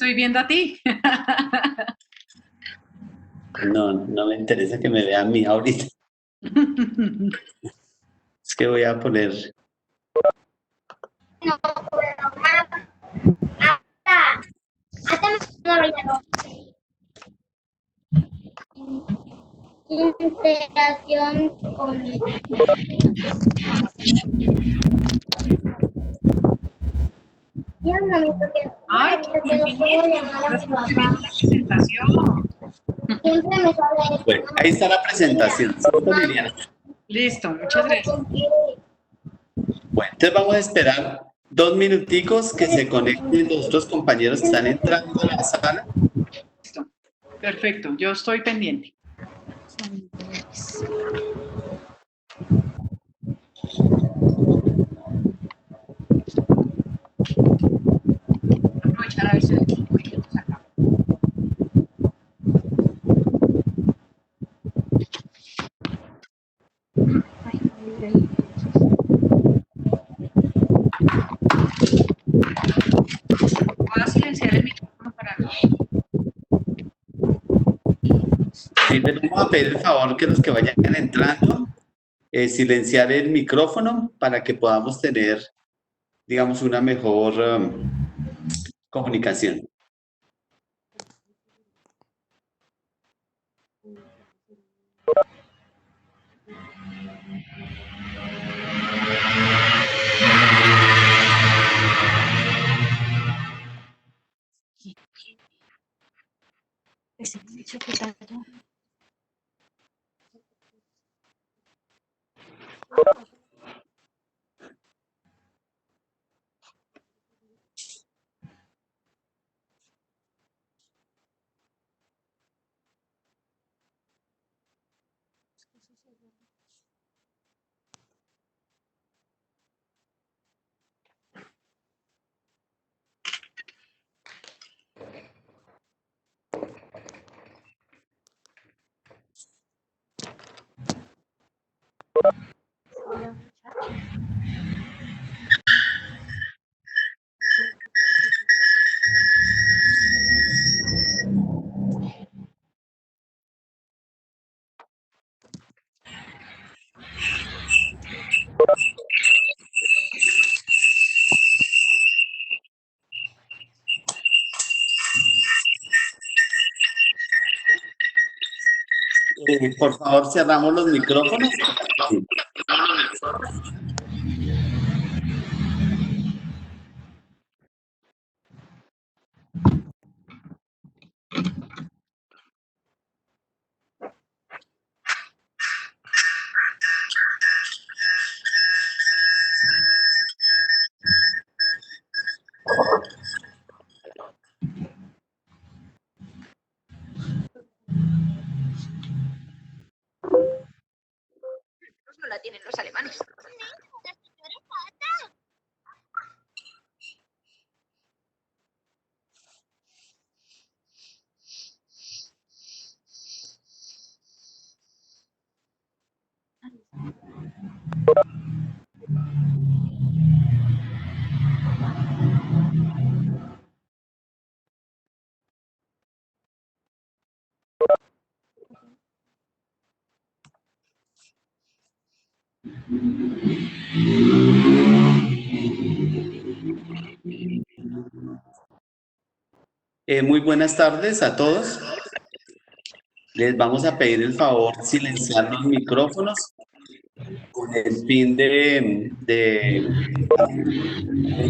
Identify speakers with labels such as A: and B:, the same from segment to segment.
A: estoy viendo a ti.
B: No, no me interesa que me vean a mí ahorita. Es que voy a poner...
C: No puedo más. Interacción con el... Ya un momento que...
A: Ay,
C: que no puedo llamar a mi papá.
A: presentación.
C: Siempre me sale eso.
B: Bueno, ahí está la presentación, ¿cierto, Liliana?
A: Listo, muchas gracias.
B: Bueno, entonces vamos a esperar 2 minuticos que se conecten los otros compañeros que están entrando a la sala.
A: Listo. Perfecto, yo estoy pendiente. Aprovechar a ver si acá. Voy a silenciar el micrófono para no.
B: Sí, les vamos a pedir el favor que los que vayan entrando, silenciar el micrófono para que podamos tener, digamos, una mejor comunicación. Por favor, cerramos los micrófonos. Sí.
D: No la tienen los alemanes.
B: Muy buenas tardes a todos. Les vamos a pedir el favor silenciar los micrófonos con el fin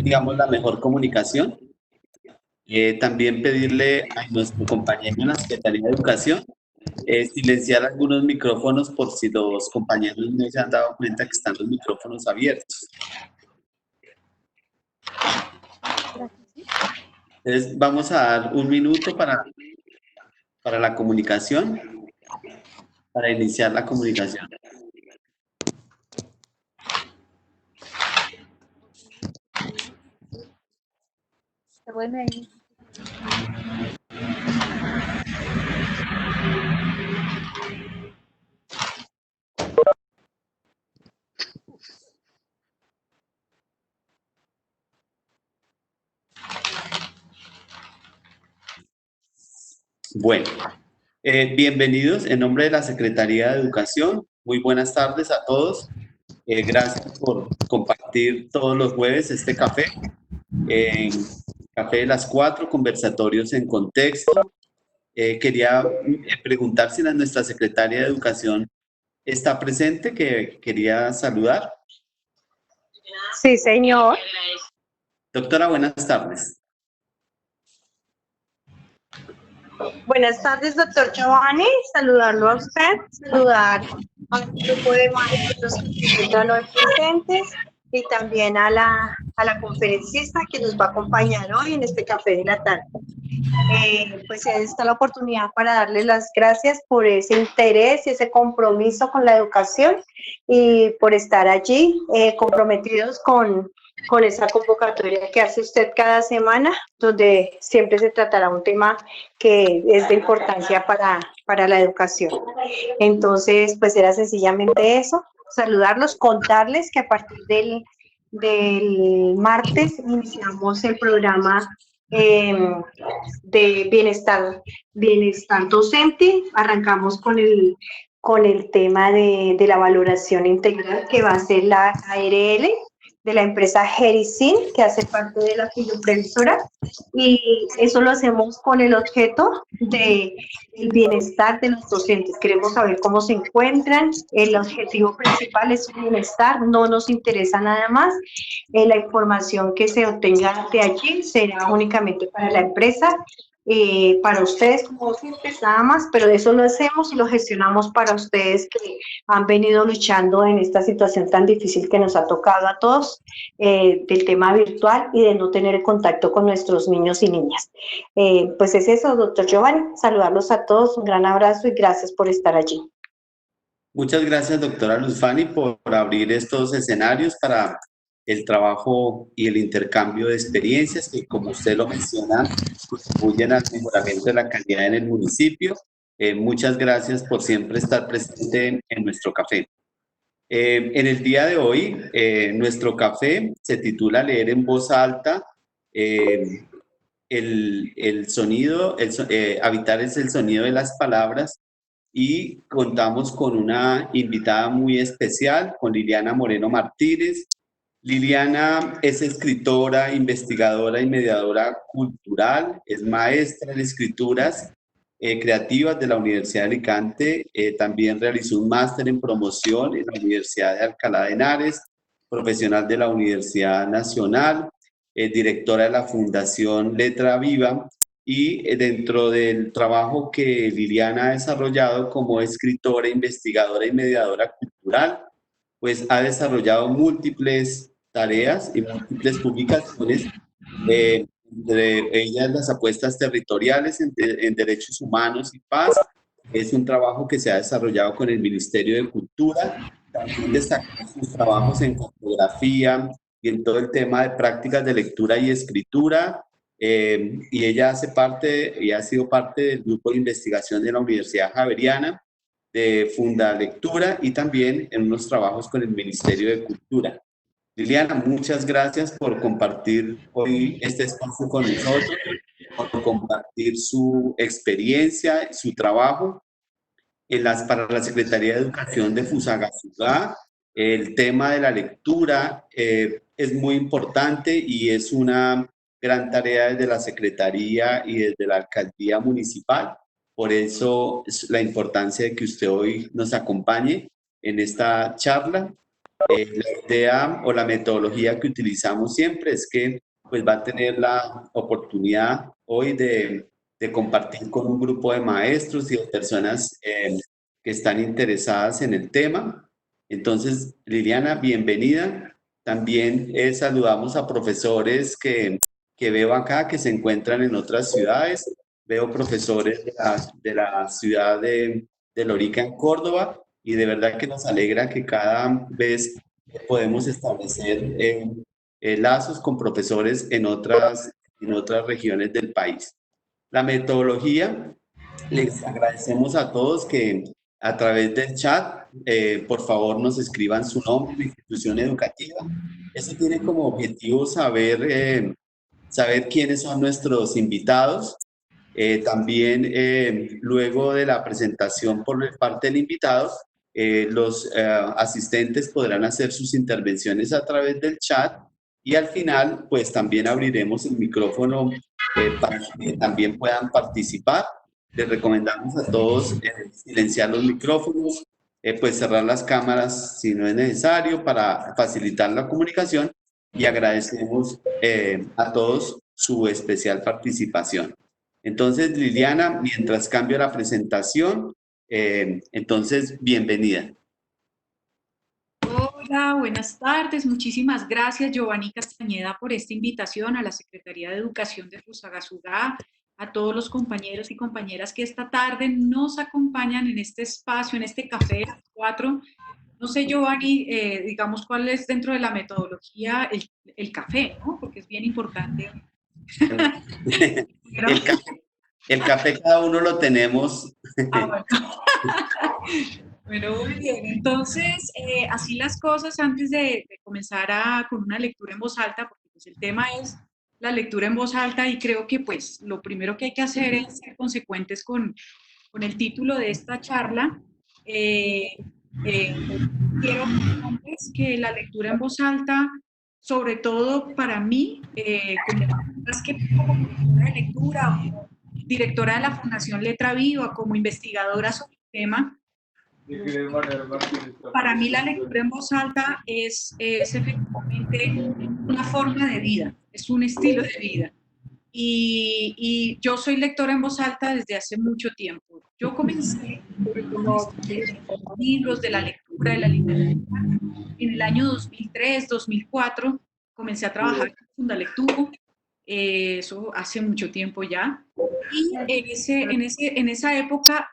B: digamos, la mejor comunicación. También pedirle a nuestro compañero en la Secretaría de Educación silenciar algunos micrófonos por si los compañeros no se han dado cuenta que están los micrófonos abiertos. Entonces, vamos a dar un minuto para la comunicación, para iniciar la comunicación.
D: Se vuelve ahí.
B: Bueno, bienvenidos en nombre de la Secretaría de Educación. Muy buenas tardes a todos. Gracias por compartir todos los jueves este café. Café de las 4, conversatorios en contexto. Quería preguntar si nuestra Secretaria de Educación está presente, que quería saludar.
E: Sí, señor.
B: Doctora, buenas tardes.
E: Buenas tardes, doctor Giovanni. Saludarlo a usted, saludar al grupo de maestros que se encuentran hoy presentes y también a la conferencista que nos va a acompañar hoy en este café de la tarde. Pues esta es la oportunidad para darle las gracias por ese interés y ese compromiso con la educación y por estar allí comprometidos con esa convocatoria que hace usted cada semana, donde siempre se tratará un tema que es de importancia para la educación. Entonces, pues era sencillamente eso, saludarlos, contarles que a partir del martes iniciamos el programa de bienestar docente. Arrancamos con el tema de la valoración integral que va a ser la ARL de la empresa Gericin, que hace parte de la previsora, y eso lo hacemos con el objeto de el bienestar de los docentes. Queremos saber cómo se encuentran. El objetivo principal es su bienestar, no nos interesa nada más. La información que se obtenga de allí será únicamente para la empresa, para ustedes como siempre, nada más, pero eso lo hacemos y lo gestionamos para ustedes que han venido luchando en esta situación tan difícil que nos ha tocado a todos, del tema virtual y de no tener contacto con nuestros niños y niñas. Pues es eso, doctor Giovanni, saludarlos a todos, un gran abrazo y gracias por estar allí.
B: Muchas gracias, doctora Luzfani, por abrir estos escenarios para el trabajo y el intercambio de experiencias que, como usted lo menciona, contribuyen al mejoramiento de la calidad en el municipio. Muchas gracias por siempre estar presente en nuestro café. En el día de hoy, nuestro café se titula Leer en voz alta. El sonido, habitar es el sonido de las palabras, y contamos con una invitada muy especial, con Liliana Moreno Martínez. Liliana es escritora, investigadora y mediadora cultural, es maestra en escrituras creativas de la Universidad de Alicante, también realizó un máster en promoción en la Universidad de Alcalá de Henares, profesional de la Universidad Nacional, directora de la Fundación Letra Viva, y dentro del trabajo que Liliana ha desarrollado como escritora, investigadora y mediadora cultural, pues ha desarrollado múltiples tareas y múltiples publicaciones, entre ellas las apuestas territoriales en derechos humanos y paz. Es un trabajo que se ha desarrollado con el Ministerio de Cultura. También destacan sus trabajos en cartografía y en todo el tema de prácticas de lectura y escritura. Y ella hace parte y ha sido parte del grupo de investigación de la Universidad Javeriana, de Funda Lectura, y también en unos trabajos con el Ministerio de Cultura. Liliana, muchas gracias por compartir hoy este espacio con nosotros, por compartir su experiencia, su trabajo para la Secretaría de Educación de Fusagasugá. El tema de la lectura es muy importante y es una gran tarea desde la Secretaría y desde la Alcaldía Municipal. Por eso es la importancia de que usted hoy nos acompañe en esta charla. La idea o la metodología que utilizamos siempre es que pues va a tener la oportunidad hoy de compartir con un grupo de maestros y de personas que están interesadas en el tema. Entonces, Liliana, bienvenida. También saludamos a profesores que veo acá, que se encuentran en otras ciudades. Veo profesores de la ciudad de Lorica, en Córdoba, y de verdad que nos alegra que cada vez podemos establecer lazos con profesores en otras regiones del país. La metodología, les agradecemos a todos que a través del chat, por favor, nos escriban su nombre, la institución educativa. Eso tiene como objetivo saber quiénes son nuestros invitados, También, luego de la presentación por parte del invitado, los asistentes podrán hacer sus intervenciones a través del chat y al final, pues también abriremos el micrófono para que también puedan participar. Les recomendamos a todos silenciar los micrófonos, pues cerrar las cámaras si no es necesario para facilitar la comunicación y agradecemos a todos su especial participación. Entonces, Liliana, mientras cambio la presentación, entonces, bienvenida.
A: Hola, buenas tardes. Muchísimas gracias, Giovanni Castañeda, por esta invitación a la Secretaría de Educación de Fusagasugá, a todos los compañeros y compañeras que esta tarde nos acompañan en este espacio, en este café de las 4. No sé, Giovanni, digamos, cuál es dentro de la metodología el café, ¿no? Porque es bien importante.
B: El café, el café cada uno lo tenemos.
A: Bueno. Bueno, muy bien. Entonces, así las cosas antes de comenzar con una lectura en voz alta, porque pues, el tema es la lectura en voz alta y creo que pues lo primero que hay que hacer es ser consecuentes con el título de esta charla. Quiero contarles que la lectura en voz alta, sobre todo para mí, como, más que como directora de lectura o como directora de la Fundación Letra Viva, como investigadora sobre el tema, para mí la lectura en voz alta es efectivamente una forma de vida, es un estilo de vida. Y yo soy lectora en voz alta desde hace mucho tiempo. Yo comencé con los libros de la lectura, de la literatura, en el año 2003, 2004. Comencé a trabajar en Fundalectuvo, eso hace mucho tiempo ya. Y en esa época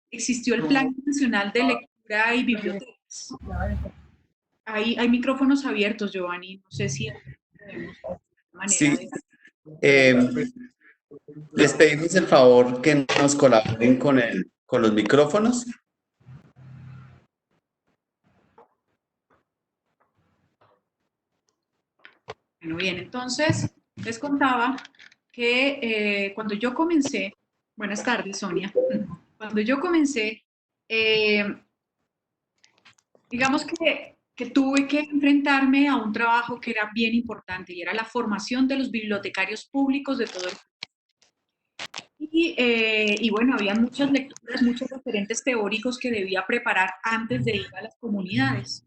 A: existió el Plan Nacional de Lectura y Bibliotecas. Hay micrófonos abiertos, Giovanni, no sé si podemos de manera
B: Sí. Les pedimos el favor que nos colaboren con los micrófonos.
A: Bueno, bien, entonces les contaba que cuando yo comencé, buenas tardes, Sonia, cuando yo comencé, digamos que tuve que enfrentarme a un trabajo que era bien importante y era la formación de los bibliotecarios públicos de todo el país. Y bueno, había muchas lecturas, muchos referentes teóricos que debía preparar antes de ir a las comunidades.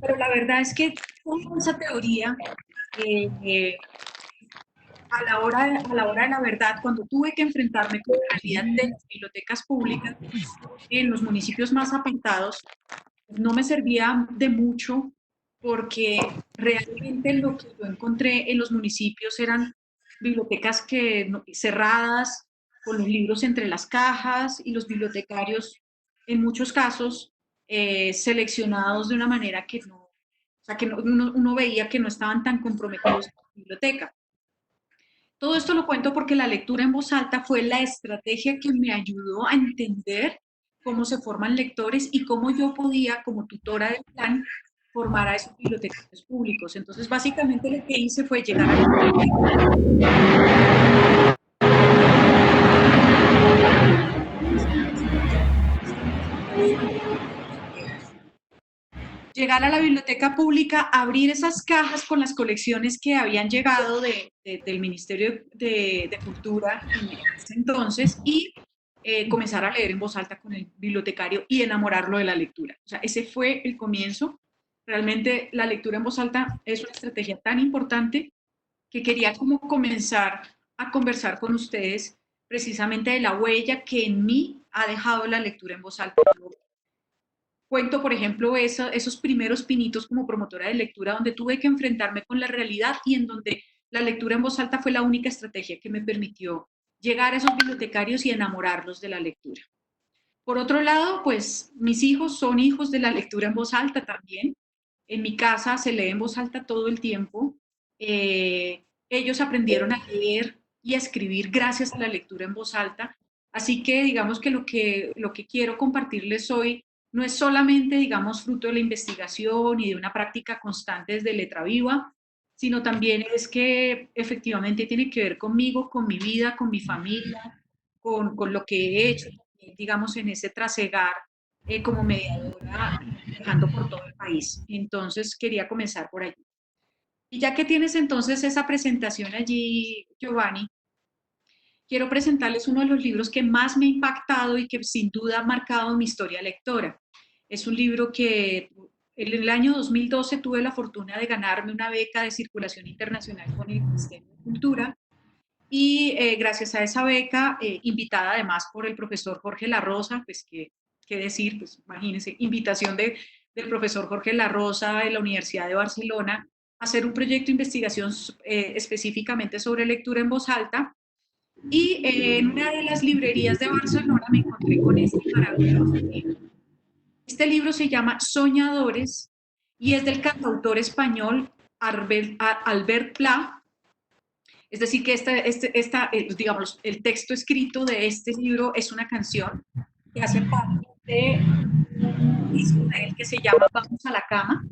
A: Pero la verdad es que toda esa teoría, a la hora de la verdad, cuando tuve que enfrentarme con la realidad de las bibliotecas públicas en los municipios más apartados, no me servía de mucho porque realmente lo que yo encontré en los municipios eran bibliotecas cerradas, con los libros entre las cajas y los bibliotecarios, en muchos casos, seleccionados de una manera que no, o sea, que uno veía que no estaban tan comprometidos con la biblioteca. Todo esto lo cuento porque la lectura en voz alta fue la estrategia que me ayudó a entender cómo se forman lectores y cómo yo podía, como tutora del plan, formar a esos bibliotecarios públicos. Entonces, básicamente lo que hice fue llegar a la biblioteca pública, abrir esas cajas con las colecciones que habían llegado del Ministerio de Cultura en ese entonces y comenzar a leer en voz alta con el bibliotecario y enamorarlo de la lectura. O sea, ese fue el comienzo. Realmente la lectura en voz alta es una estrategia tan importante que quería como comenzar a conversar con ustedes precisamente de la huella que en mí ha dejado la lectura en voz alta. Cuento, por ejemplo, esos primeros pinitos como promotora de lectura donde tuve que enfrentarme con la realidad y en donde la lectura en voz alta fue la única estrategia que me permitió llegar a esos bibliotecarios y enamorarlos de la lectura. Por otro lado, pues mis hijos son hijos de la lectura en voz alta también. En mi casa se lee en voz alta todo el tiempo. Ellos aprendieron a leer y a escribir gracias a la lectura en voz alta. Así que digamos que lo que quiero compartirles hoy no es solamente, digamos, fruto de la investigación y de una práctica constante desde Letra Viva, sino también es que efectivamente tiene que ver conmigo, con mi vida, con mi familia, con lo que he hecho, digamos, en ese trasegar como mediadora, viajando por todo el país. Entonces, quería comenzar por allí. Y ya que tienes entonces esa presentación allí, Giovanni, quiero presentarles uno de los libros que más me ha impactado y que sin duda ha marcado mi historia lectora. Es un libro que en el año 2012 tuve la fortuna de ganarme una beca de circulación internacional con el Ministerio de Cultura y gracias a esa beca, invitada además por el profesor Jorge Larrosa, pues qué decir, pues imagínense, invitación del profesor Jorge Larrosa de la Universidad de Barcelona a hacer un proyecto de investigación específicamente sobre lectura en voz alta. Y en una de las librerías de Barcelona me encontré con este maravilloso libro. Este libro se llama Soñadores y es del cantautor español Albert Pla. Es decir, que digamos, el texto escrito de este libro es una canción que hace parte de un disco de él que se llama Vamos a la cama.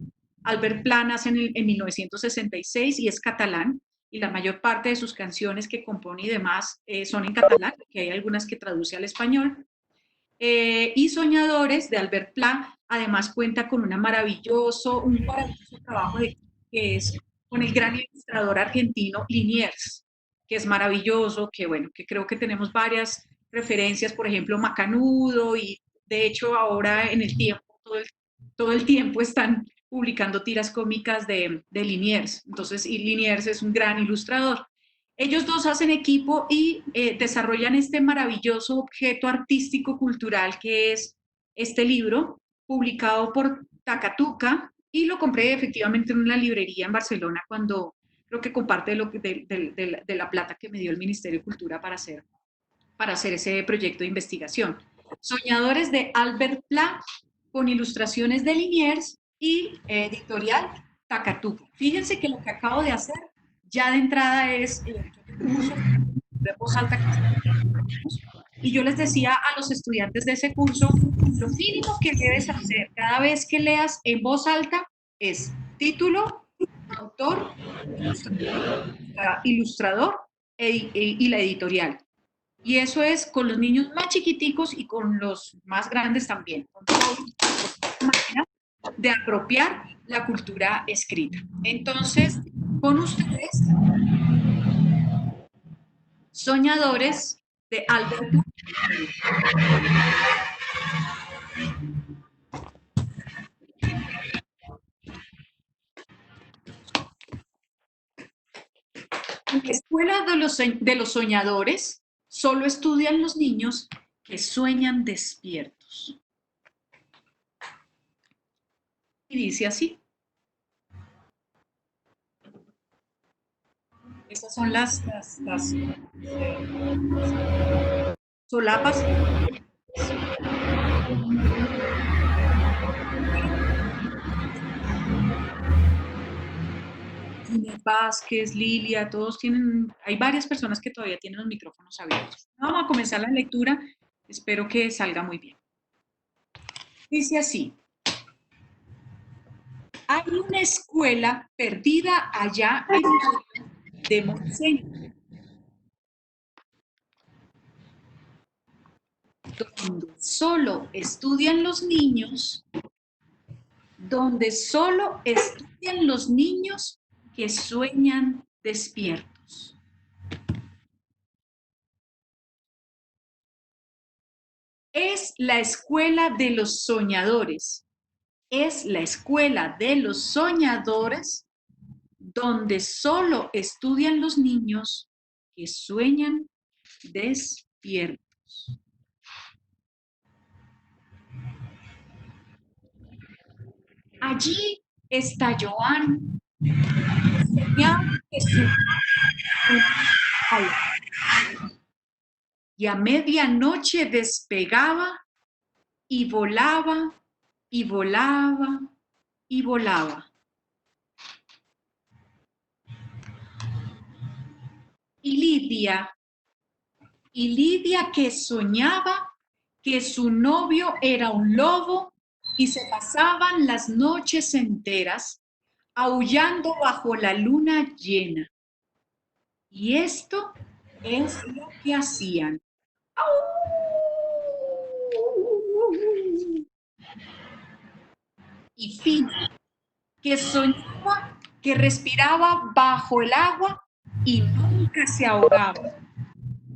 A: Albert Pla nace en 1966 y es catalán, y la mayor parte de sus canciones que compone y demás son en catalán, que hay algunas que traduce al español. Y Soñadores de Albert Pla, además cuenta con un maravilloso trabajo que es con el gran ilustrador argentino Liniers, que es maravilloso, que bueno, que creo que tenemos varias referencias, por ejemplo, Macanudo, y de hecho ahora en el tiempo, todo el tiempo están publicando tiras cómicas de Liniers. Entonces, y Liniers es un gran ilustrador. Ellos dos hacen equipo y desarrollan este maravilloso objeto artístico cultural que es este libro, publicado por Takatuka, y lo compré efectivamente en una librería en Barcelona cuando creo que comparte de la plata que me dio el Ministerio de Cultura para hacer ese proyecto de investigación. Soñadores de Albert Pla, con ilustraciones de Liniers y editorial Takatuka. Fíjense que lo que acabo de hacer ya de entrada es un curso de voz alta y yo les decía a los estudiantes de ese curso, lo mínimo que debes hacer cada vez que leas en voz alta es título, autor, ilustrador y la editorial. Y eso es con los niños más chiquiticos y con los más grandes también. Con manera de apropiar la cultura escrita. Entonces, con ustedes, Soñadores de Albert. En la escuela de los soñadores solo estudian los niños que sueñan despiertos. Y dice así. Estas son las solapas. Ginés Vázquez, Lilia, todos tienen, hay varias personas que todavía tienen los micrófonos abiertos. Vamos a comenzar la lectura, espero que salga muy bien. Dice así. Hay una escuela perdida allá en el de Montseny, donde solo estudian los niños, que sueñan despiertos. Es la escuela de los soñadores. Es la escuela de los soñadores donde solo estudian los niños que sueñan despiertos. Allí está Joan, y a medianoche despegaba y volaba y volaba y volaba. Y Lidia que soñaba que su novio era un lobo y se pasaban las noches enteras aullando bajo la luna llena. Y esto es lo que hacían. Y Fina, que soñaba que respiraba bajo el agua y nunca se ahogaba.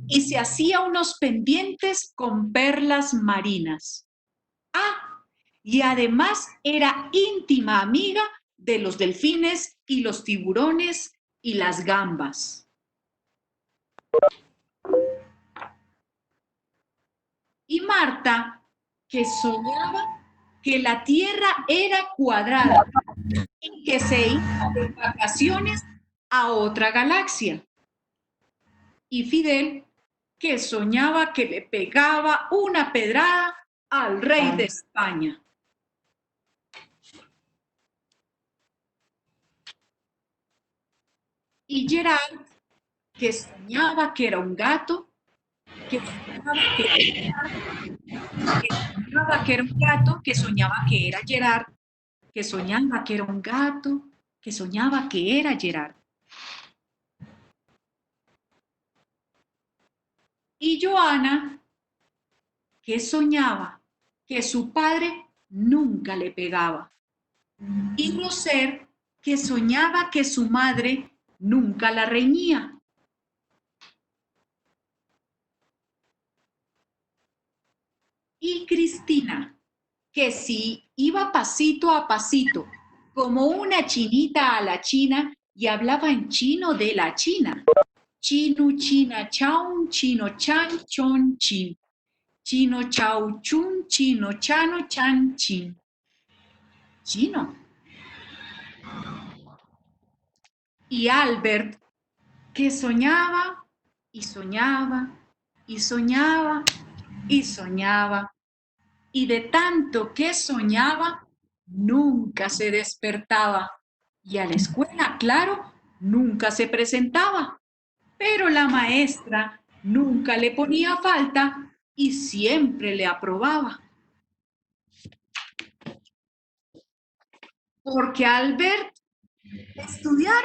A: Y se hacía unos pendientes con perlas marinas. Ah, y además era íntima amiga de los delfines y los tiburones y las gambas. Y Marta, que soñaba que la Tierra era cuadrada y que se iba de vacaciones a otra galaxia. Y Fidel, que soñaba que le pegaba una pedrada al rey de España. Y Gerard, que soñaba que era un gato, que soñaba que era un gato, que soñaba que era Gerard, que soñaba que era un gato, que soñaba que era Gerard. Y Joana, que soñaba que su padre nunca le pegaba. Y Roser, que soñaba que su madre nunca la reñía. Y Cristina, que si iba pasito a pasito, como una chinita a la China, y hablaba en chino de la China. Chino, china, chaun, chino, chan, chon, chin. Chino, chau, chun, chino, chano, chan, chin. Chino. Y Albert, que soñaba y soñaba y soñaba y soñaba. Y de tanto que soñaba, nunca se despertaba. Y a la escuela, claro, nunca se presentaba. Pero la maestra nunca le ponía falta y siempre le aprobaba. Porque Albert estudiar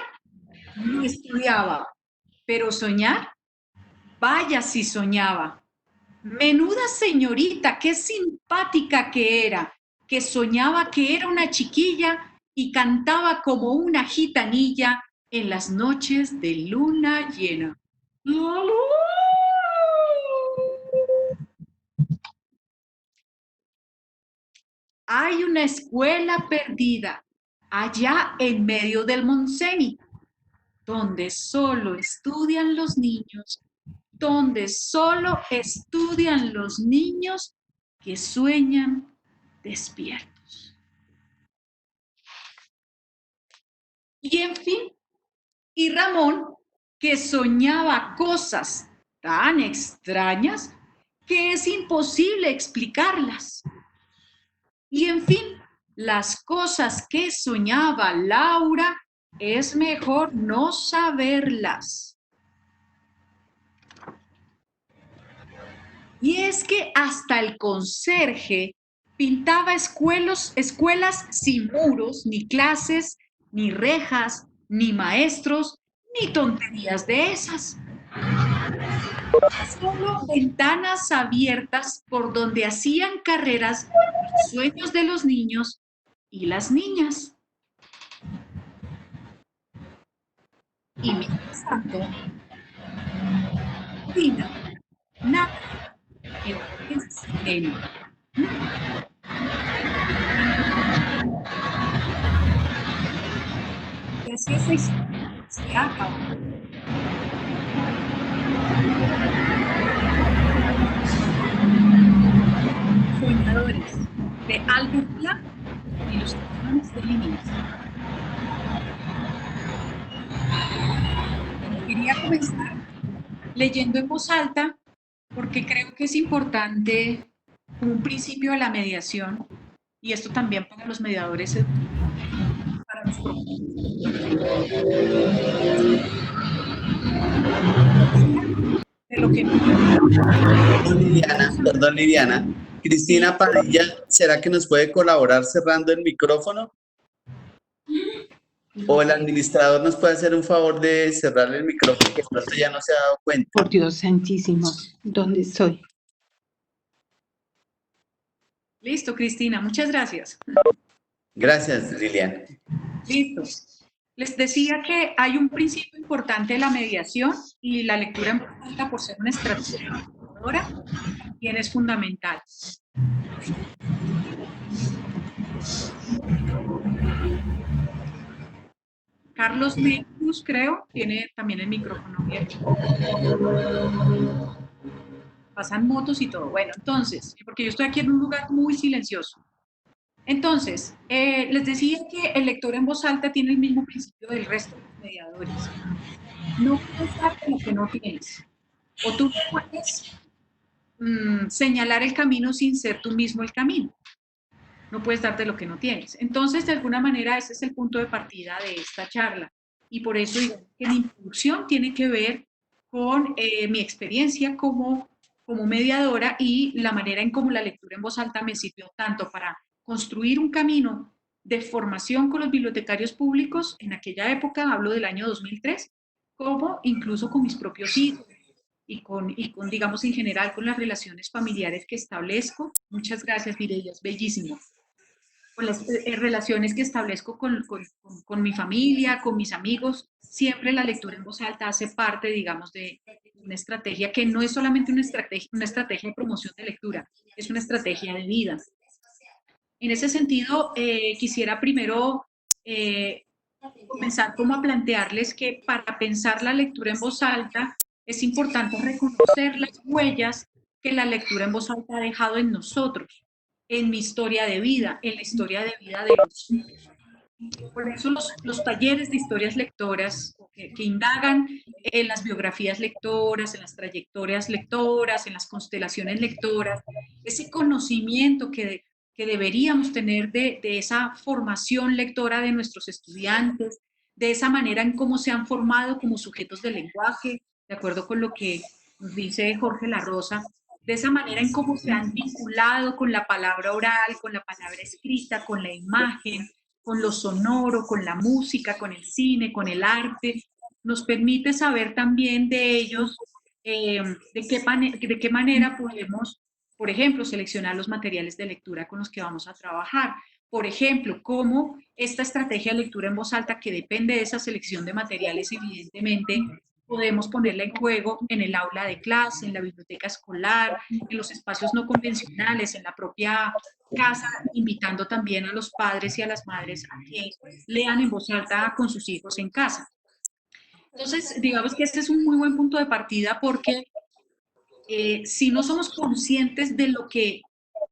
A: no estudiaba, pero soñar, vaya si soñaba. Menuda señorita, qué simpática que era, que soñaba que era una chiquilla y cantaba como una gitanilla en las noches de luna llena. Hay una escuela perdida allá en medio del Montseny, donde solo estudian los niños, donde solo estudian los niños que sueñan despiertos. Y en fin, y Ramón, que soñaba cosas tan extrañas que es imposible explicarlas. Y en fin, las cosas que soñaba Laura es mejor no saberlas. Y es que hasta el conserje pintaba escuelas sin muros, ni clases, ni rejas, ni maestros, ni tonterías de esas. Solo ventanas abiertas por donde hacían carreras los sueños de los niños y las niñas. Y mientras tanto, Fina, nada, en sereno. Y así esa historia se acabó. Soñadores, de Albert Blanc, ilustraciones de Linus. Quería comenzar leyendo en voz alta porque creo que es importante un principio de la mediación y esto también para los mediadores educativos, para los de lo que
B: Perdón, Liliana. Cristina Padilla, ¿será que nos puede colaborar cerrando el micrófono? O el administrador nos puede hacer un favor de cerrar el micrófono, que de pronto ya no se ha dado cuenta.
F: Por Dios santísimo, ¿dónde estoy?
A: Listo, Cristina, muchas gracias.
B: Gracias, Lilian.
A: Listo. Les decía que hay un principio importante de la mediación y la lectura en voz alta, por ser una estrategia mediadora, también es fundamental. Carlos Mengus, creo, tiene también el micrófono abierto. Pasan motos y todo. Bueno, entonces, porque yo estoy aquí en un lugar muy silencioso. Entonces, les decía que el lector en voz alta tiene el mismo principio del resto de los mediadores. No puedes darte lo que no tienes. O tú puedes señalar el camino sin ser tú mismo el camino. No puedes darte lo que no tienes. Entonces, de alguna manera, ese es el punto de partida de esta charla. Y por eso digo que mi introducción tiene que ver con mi experiencia como mediadora y la manera en cómo la lectura en voz alta me sirvió tanto para construir un camino de formación con los bibliotecarios públicos, en aquella época, hablo del año 2003, como incluso con mis propios hijos y con, digamos, en general, con las relaciones familiares que establezco. Muchas gracias, Mireya, es bellísimo. Con las relaciones que establezco con mi familia, con mis amigos, siempre la lectura en voz alta hace parte, digamos, de una estrategia que no es solamente una estrategia de promoción de lectura, es una estrategia de vida. En ese sentido, quisiera primero comenzar como a plantearles que para pensar la lectura en voz alta es importante reconocer las huellas que la lectura en voz alta ha dejado en nosotros, en mi historia de vida, en la historia de vida de los niños. Por eso los talleres de historias lectoras que indagan en las biografías lectoras, en las trayectorias lectoras, en las constelaciones lectoras, ese conocimiento que deberíamos tener de esa formación lectora de nuestros estudiantes, de esa manera en cómo se han formado como sujetos del lenguaje, de acuerdo con lo que nos dice Jorge La Rosa, de esa manera en cómo se han vinculado con la palabra oral, con la palabra escrita, con la imagen, con lo sonoro, con la música, con el cine, con el arte, nos permite saber también de ellos de qué manera podemos, por ejemplo, seleccionar los materiales de lectura con los que vamos a trabajar. Por ejemplo, cómo esta estrategia de lectura en voz alta, que depende de esa selección de materiales, evidentemente, podemos ponerla en juego en el aula de clase, en la biblioteca escolar, en los espacios no convencionales, en la propia casa, invitando también a los padres y a las madres a que lean en voz alta con sus hijos en casa. Entonces, digamos que este es un muy buen punto de partida porque si no somos conscientes de lo que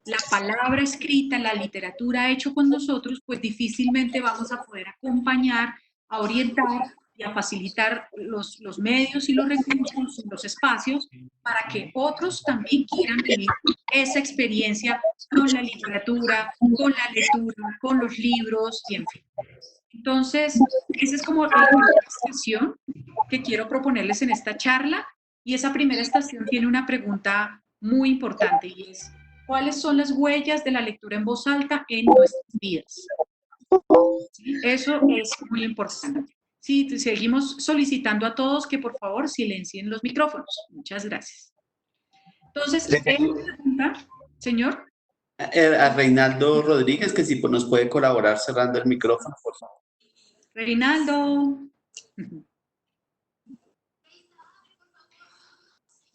A: la palabra escrita, la literatura ha hecho con nosotros, pues difícilmente vamos a poder acompañar, a orientar y a facilitar los medios y los recursos, los espacios, para que otros también quieran vivir esa experiencia con la literatura, con la lectura, con los libros y en fin. Entonces, esa es como la primera estación que quiero proponerles en esta charla, y esa primera estación tiene una pregunta muy importante y es: ¿cuáles son las huellas de la lectura en voz alta en nuestras vidas? Eso es muy importante. Sí, seguimos solicitando a todos que por favor silencien los micrófonos. Muchas gracias. Entonces, pregunta, señor.
B: A Reinaldo Rodríguez, que si nos puede colaborar cerrando el micrófono, por favor.
A: Reinaldo.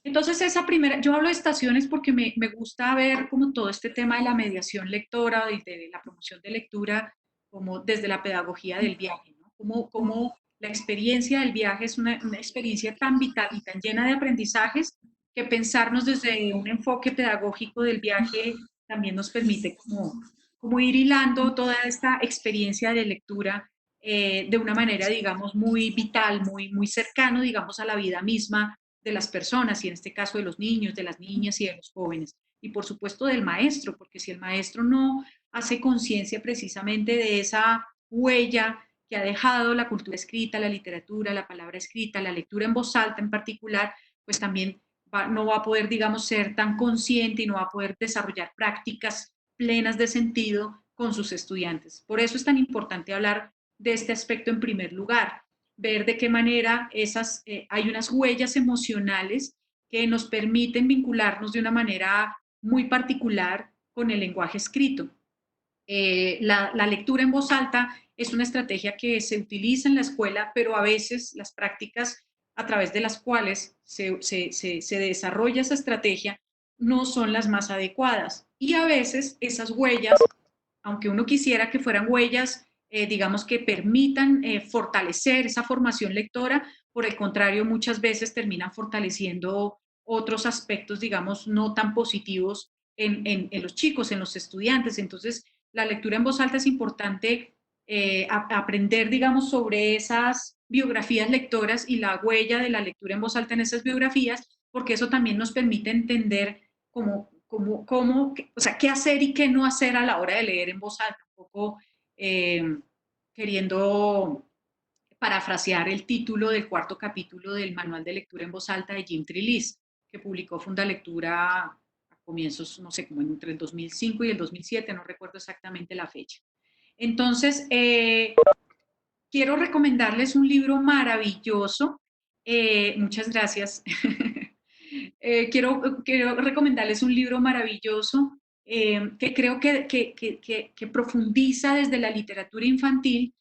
A: Entonces, esa primera, yo hablo de estaciones porque me gusta ver como todo este tema de la mediación lectora, de la promoción de lectura, como desde la pedagogía del viaje, ¿no? Como la experiencia del viaje es una experiencia tan vital y tan llena de aprendizajes que pensarnos desde un enfoque pedagógico del viaje también nos permite como ir hilando toda esta experiencia de lectura de una manera, digamos, muy vital, muy cercano, digamos, a la vida misma de las personas, y en este caso de los niños, de las niñas y de los jóvenes. Y por supuesto del maestro, porque si el maestro no hace conciencia precisamente de esa huella que ha dejado la cultura escrita, la literatura, la palabra escrita, la lectura en voz alta en particular, pues también no va a poder, digamos, ser tan consciente y no va a poder desarrollar prácticas plenas de sentido con sus estudiantes. Por eso es tan importante hablar de este aspecto en primer lugar, ver de qué manera hay unas huellas emocionales que nos permiten vincularnos de una manera muy particular con el lenguaje escrito. La lectura en voz alta es una estrategia que se utiliza en la escuela, pero a veces las prácticas a través de las cuales se desarrolla esa estrategia no son las más adecuadas. Y a veces esas huellas, aunque uno quisiera que fueran huellas, digamos, que permitan fortalecer esa formación lectora, por el contrario, muchas veces terminan fortaleciendo otros aspectos, digamos, no tan positivos en los chicos, en los estudiantes. Entonces, la lectura en voz alta es importante aprender, digamos, sobre esas biografías lectoras y la huella de la lectura en voz alta en esas biografías, porque eso también nos permite entender o sea, qué hacer y qué no hacer a la hora de leer en voz alta, un poco queriendo parafrasear el título del cuarto capítulo del Manual de Lectura en Voz Alta de Jim Trelease, que publicó Fundalectura a comienzos, no sé, como entre el 2005 y el 2007, no recuerdo exactamente la fecha. Entonces, quiero recomendarles un libro maravilloso. Muchas gracias. Quiero recomendarles un libro maravilloso que creo que profundiza desde la literatura infantil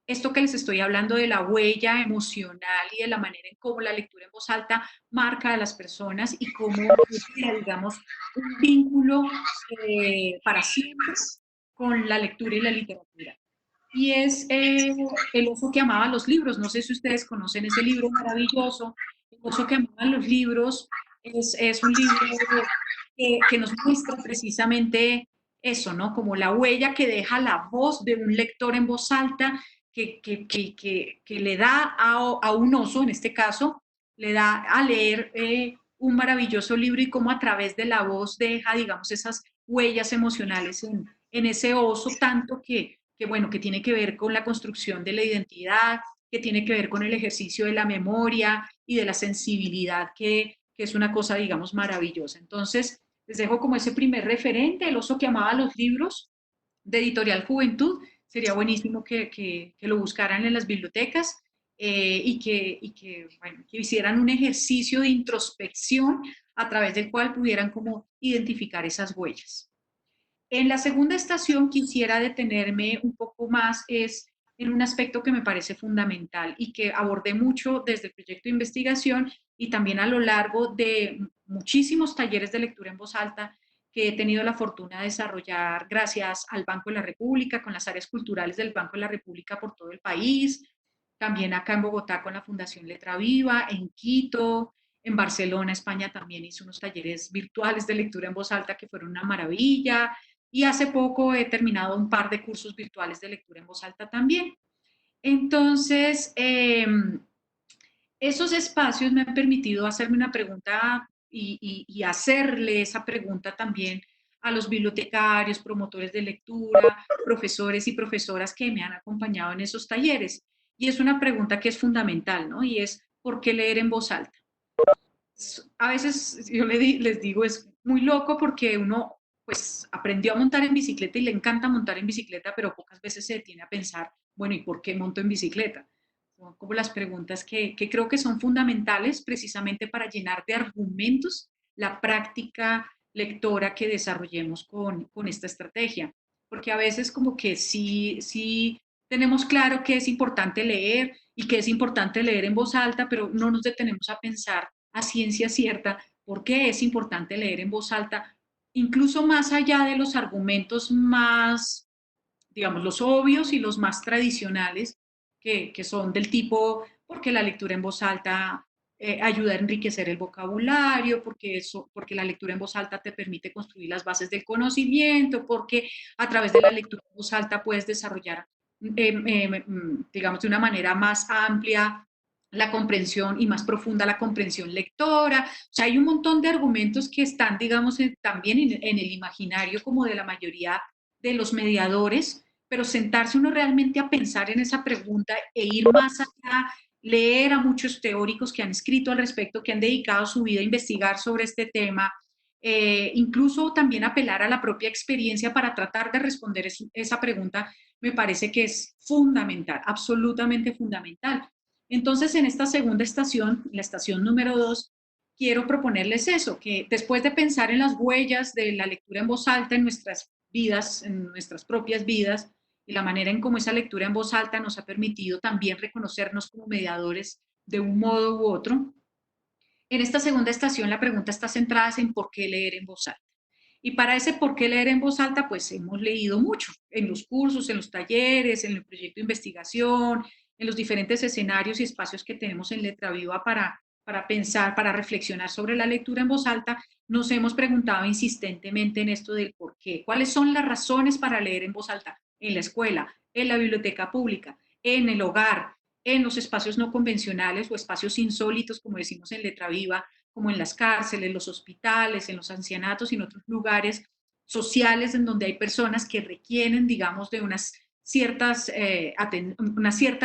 A: esto que les estoy hablando de la huella emocional y de la manera en cómo la lectura en voz alta marca a las personas y cómo crea, digamos, un vínculo para siempre con la lectura y la literatura. Y es El oso que amaba los libros. No sé si ustedes conocen ese libro maravilloso. El oso que amaba los libros es un libro que nos muestra precisamente eso, ¿no? Como la huella que deja la voz de un lector en voz alta que le da a un oso, en este caso, le da a leer un maravilloso libro y cómo a través de la voz deja, digamos, esas huellas emocionales en ese oso, tanto bueno, que tiene que ver con la construcción de la identidad, que tiene que ver con el ejercicio de la memoria y de la sensibilidad, que es una cosa, digamos, maravillosa. Entonces, les dejo como ese primer referente, El oso que amaba los libros, de Editorial Juventud. Sería buenísimo que lo buscaran en las bibliotecas bueno, que hicieran un ejercicio de introspección a través del cual pudieran como identificar esas huellas. En la segunda estación quisiera detenerme un poco más en un aspecto que me parece fundamental y que abordé mucho desde el proyecto de investigación y también a lo largo de muchísimos talleres de lectura en voz alta que he tenido la fortuna de desarrollar gracias al Banco de la República, con las áreas culturales del Banco de la República por todo el país, también acá en Bogotá con la Fundación Letra Viva, en Quito, en Barcelona, España también hice unos talleres virtuales de lectura en voz alta que fueron una maravilla, y hace poco he terminado un par de cursos virtuales de lectura en voz alta también. Entonces, esos espacios me han permitido hacerme una pregunta y hacerle esa pregunta también a los bibliotecarios, promotores de lectura, profesores y profesoras que me han acompañado en esos talleres. Y es una pregunta que es fundamental, ¿no? Y es, ¿por qué leer en voz alta? A veces yo les digo, es muy loco porque uno pues aprendió a montar en bicicleta y le encanta montar en bicicleta, pero pocas veces se detiene a pensar, bueno, ¿y por qué monto en bicicleta? Son como las preguntas que creo que son fundamentales precisamente para llenar de argumentos la práctica lectora que desarrollemos con esta estrategia. Porque a veces como que sí tenemos claro que es importante leer y que es importante leer en voz alta, pero no nos detenemos a pensar a ciencia cierta por qué es importante leer en voz alta, incluso más allá de los argumentos más, digamos, los obvios y los más tradicionales, que son del tipo, porque la lectura en voz alta ayuda a enriquecer el vocabulario, porque la lectura en voz alta te permite construir las bases del conocimiento, porque a través de la lectura en voz alta puedes desarrollar, digamos, de una manera más amplia la comprensión y más profunda la comprensión lectora. O sea, hay un montón de argumentos que están, digamos, también en el imaginario como de la mayoría de los mediadores, pero sentarse uno realmente a pensar en esa pregunta e ir más allá, leer a muchos teóricos que han escrito al respecto, que han dedicado su vida a investigar sobre este tema, incluso también apelar a la propia experiencia para tratar de responder esa pregunta, me parece que es fundamental, absolutamente fundamental. Entonces, en esta segunda estación, la estación número 2, quiero proponerles eso, que después de pensar en las huellas de la lectura en voz alta en nuestras vidas, en nuestras propias vidas, y la manera en cómo esa lectura en voz alta nos ha permitido también reconocernos como mediadores de un modo u otro, en esta segunda estación la pregunta está centrada en por qué leer en voz alta. Y para ese por qué leer en voz alta, pues hemos leído mucho en los cursos, en los talleres, en el proyecto de investigación, en los diferentes escenarios y espacios que tenemos en Letra Viva para pensar, para reflexionar sobre la lectura en voz alta. Nos hemos preguntado insistentemente en esto del por qué. ¿Cuáles son las razones para leer en voz alta? En la escuela, en la biblioteca pública, en el hogar, en los espacios no convencionales o espacios insólitos, como decimos en Letra Viva, como en las cárceles, los hospitales, en los ancianatos y en otros lugares sociales en donde hay personas que requieren, digamos, de una cierta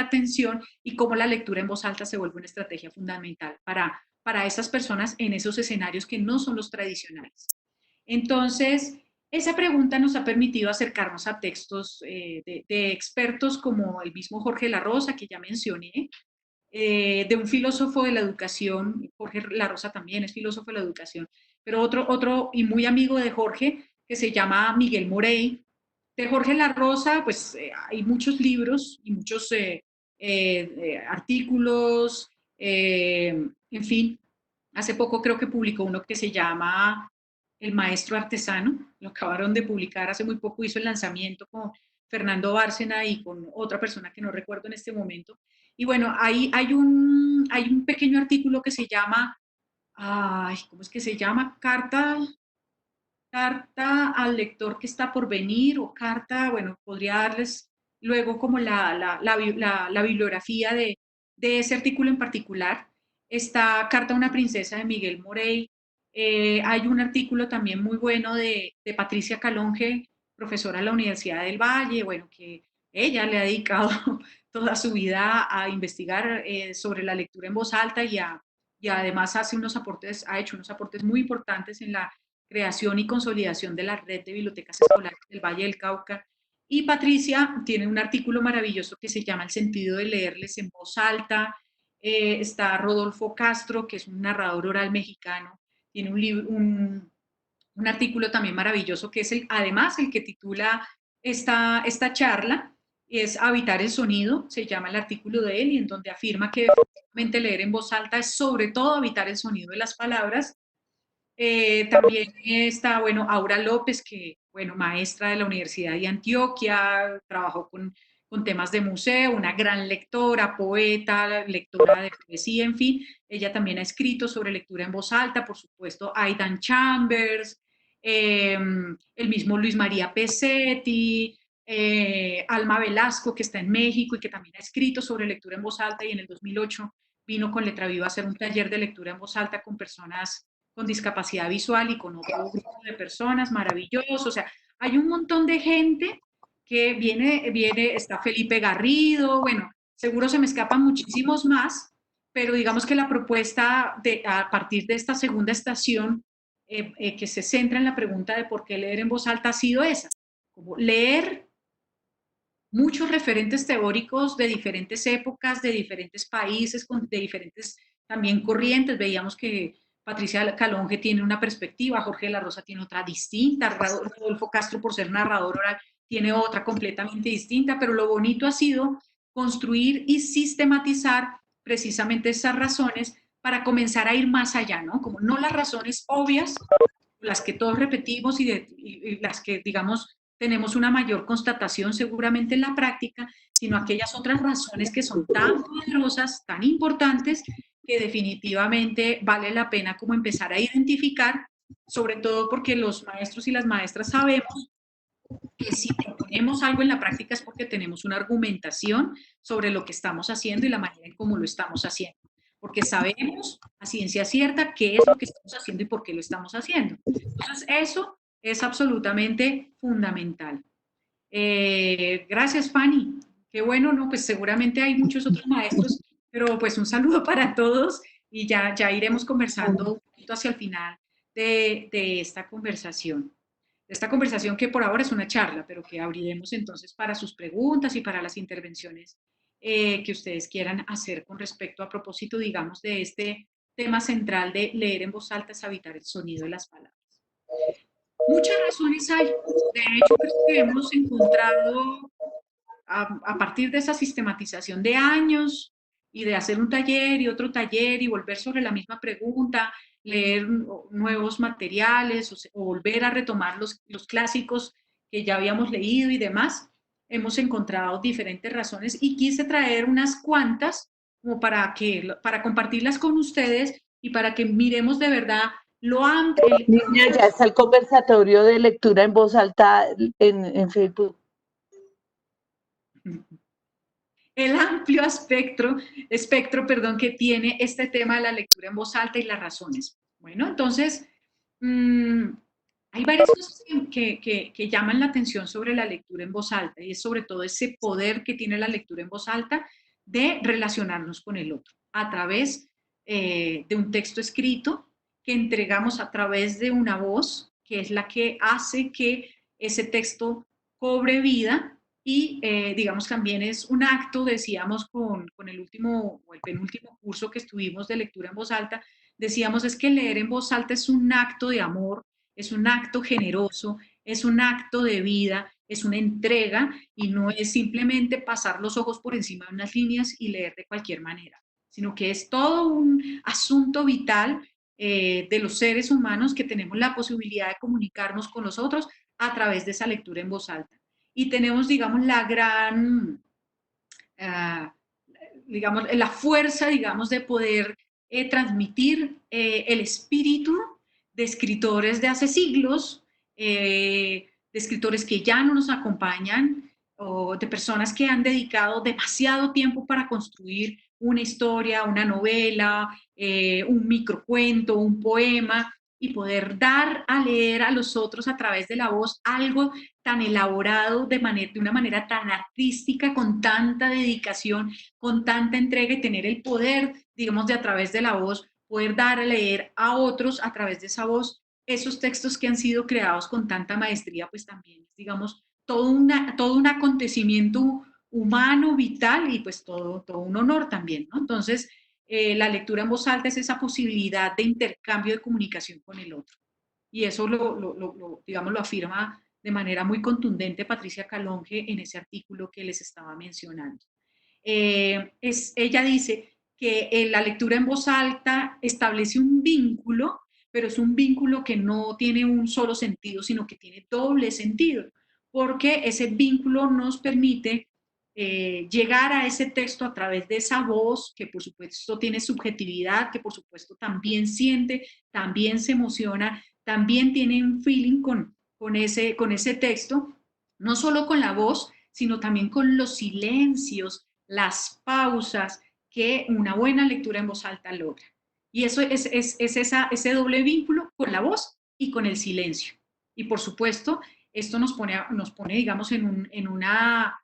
A: atención, y cómo la lectura en voz alta se vuelve una estrategia fundamental para esas personas en esos escenarios que no son los tradicionales. Entonces, esa pregunta nos ha permitido acercarnos a textos de expertos como el mismo Jorge La Rosa, que ya mencioné, de un filósofo de la educación. Jorge La Rosa también es filósofo de la educación, pero otro y muy amigo de Jorge, que se llama Miguel Morey. De Jorge La Rosa, pues hay muchos libros y muchos artículos, en fin. Hace poco creo que publicó uno que se llama El Maestro Artesano, lo acabaron de publicar hace muy poco, hizo el lanzamiento con Fernando Bárcena y con otra persona que no recuerdo en este momento. Y bueno, hay un pequeño artículo que se llama, ay, ¿cómo es que se llama? Carta al lector que está por venir, o carta, bueno, podría darles luego como la bibliografía de ese artículo en particular. Está Carta a una princesa de Miguel Morey. Hay un artículo también muy bueno de Patricia Calonge, profesora de la Universidad del Valle, bueno, que ella le ha dedicado toda su vida a investigar sobre la lectura en voz alta y además ha hecho unos aportes muy importantes en la creación y consolidación de la red de bibliotecas escolares del Valle del Cauca. Y Patricia tiene un artículo maravilloso que se llama El sentido de leerles en voz alta. Está Rodolfo Castro, que es un narrador oral mexicano, tiene un artículo también maravilloso que es además el que titula esta charla, es Habitar el sonido, se llama el artículo de él, y en donde afirma que efectivamente leer en voz alta es sobre todo habitar el sonido de las palabras. También está, bueno, Aura López, que, bueno, maestra de la Universidad de Antioquia, trabajó con temas de museo, una gran lectora, poeta, lectora de poesía, en fin. Ella también ha escrito sobre lectura en voz alta, por supuesto, Aidan Chambers, el mismo Luis María Pesetti, Alma Velasco, que está en México y que también ha escrito sobre lectura en voz alta, y en el 2008 vino con Letra Viva a hacer un taller de lectura en voz alta con personas con discapacidad visual y con otro grupo de personas, maravilloso. O sea, hay un montón de gente que está Felipe Garrido, bueno, seguro se me escapan muchísimos más, pero digamos que la propuesta a partir de esta segunda estación, que se centra en la pregunta de por qué leer en voz alta, ha sido esa, como leer muchos referentes teóricos de diferentes épocas, de diferentes países, de diferentes también corrientes. Veíamos que Patricia Calonge tiene una perspectiva, Jorge de la Rosa tiene otra distinta, Rodolfo Castro, por ser narrador oral, tiene otra completamente distinta, pero lo bonito ha sido construir y sistematizar precisamente esas razones para comenzar a ir más allá, ¿no? Como no las razones obvias, las que todos repetimos y las que, digamos, tenemos una mayor constatación seguramente en la práctica, sino aquellas otras razones que son tan poderosas, tan importantes, que definitivamente vale la pena como empezar a identificar, sobre todo porque los maestros y las maestras sabemos que si proponemos algo en la práctica es porque tenemos una argumentación sobre lo que estamos haciendo y la manera en cómo lo estamos haciendo, porque sabemos a ciencia cierta qué es lo que estamos haciendo y por qué lo estamos haciendo. Entonces, eso es absolutamente fundamental. Gracias, Fanny. Qué bueno, ¿no? Pues seguramente hay muchos otros maestros, pero pues un saludo para todos, y ya iremos conversando un poquito hacia el final de esta conversación. esta conversación que por ahora es una charla, pero que abriremos entonces para sus preguntas y para las intervenciones que ustedes quieran hacer con respecto a propósito, digamos, de este tema central de leer en voz alta es habitar el sonido de las palabras. Muchas razones hay. De hecho, creo que hemos encontrado a partir de esa sistematización de años y de hacer un taller y otro taller y volver sobre la misma pregunta, leer nuevos materiales o volver a retomar los clásicos que ya habíamos leído y demás, hemos encontrado diferentes razones y quise traer unas cuantas como para compartirlas con ustedes y para que miremos de verdad lo amplio.
G: Niña, ya está el conversatorio de lectura en voz alta en Facebook.
A: El amplio espectro, que tiene este tema de la lectura en voz alta y las razones. Bueno, entonces, hay varias cosas que llaman la atención sobre la lectura en voz alta y es sobre todo ese poder que tiene la lectura en voz alta de relacionarnos con el otro a través de un texto escrito que entregamos a través de una voz, que es la que hace que ese texto cobre vida y, digamos, también es un acto, decíamos con el último o el penúltimo curso que estuvimos de lectura en voz alta, decíamos es que leer en voz alta es un acto de amor, es un acto generoso, es un acto de vida, es una entrega y no es simplemente pasar los ojos por encima de unas líneas y leer de cualquier manera, sino que es todo un asunto vital de los seres humanos que tenemos la posibilidad de comunicarnos con los otros a través de esa lectura en voz alta. Y tenemos, digamos, la gran, digamos, la fuerza, digamos, de poder transmitir el espíritu de escritores de hace siglos, de escritores que ya no nos acompañan, o de personas que han dedicado demasiado tiempo para construir una historia, una novela, un microcuento, un poema, y poder dar a leer a los otros a través de la voz algo tan elaborado de una manera tan artística, con tanta dedicación, con tanta entrega y tener el poder, digamos, de a través de la voz, poder dar a leer a otros a través de esa voz esos textos que han sido creados con tanta maestría, pues también, digamos, todo un acontecimiento humano, vital y pues todo un honor también, ¿no? Entonces, la lectura en voz alta es esa posibilidad de intercambio de comunicación con el otro. Y eso digamos, lo afirma de manera muy contundente Patricia Calonge en ese artículo que les estaba mencionando. Ella dice que la lectura en voz alta establece un vínculo, pero es un vínculo que no tiene un solo sentido, sino que tiene doble sentido, porque ese vínculo nos permite llegar a ese texto a través de esa voz, que por supuesto tiene subjetividad, que por supuesto también siente, también se emociona, también tiene un feeling con ese texto, no solo con la voz, sino también con los silencios, las pausas que una buena lectura en voz alta logra. Y eso es ese doble vínculo con la voz y con el silencio. Y por supuesto, esto nos pone digamos, en una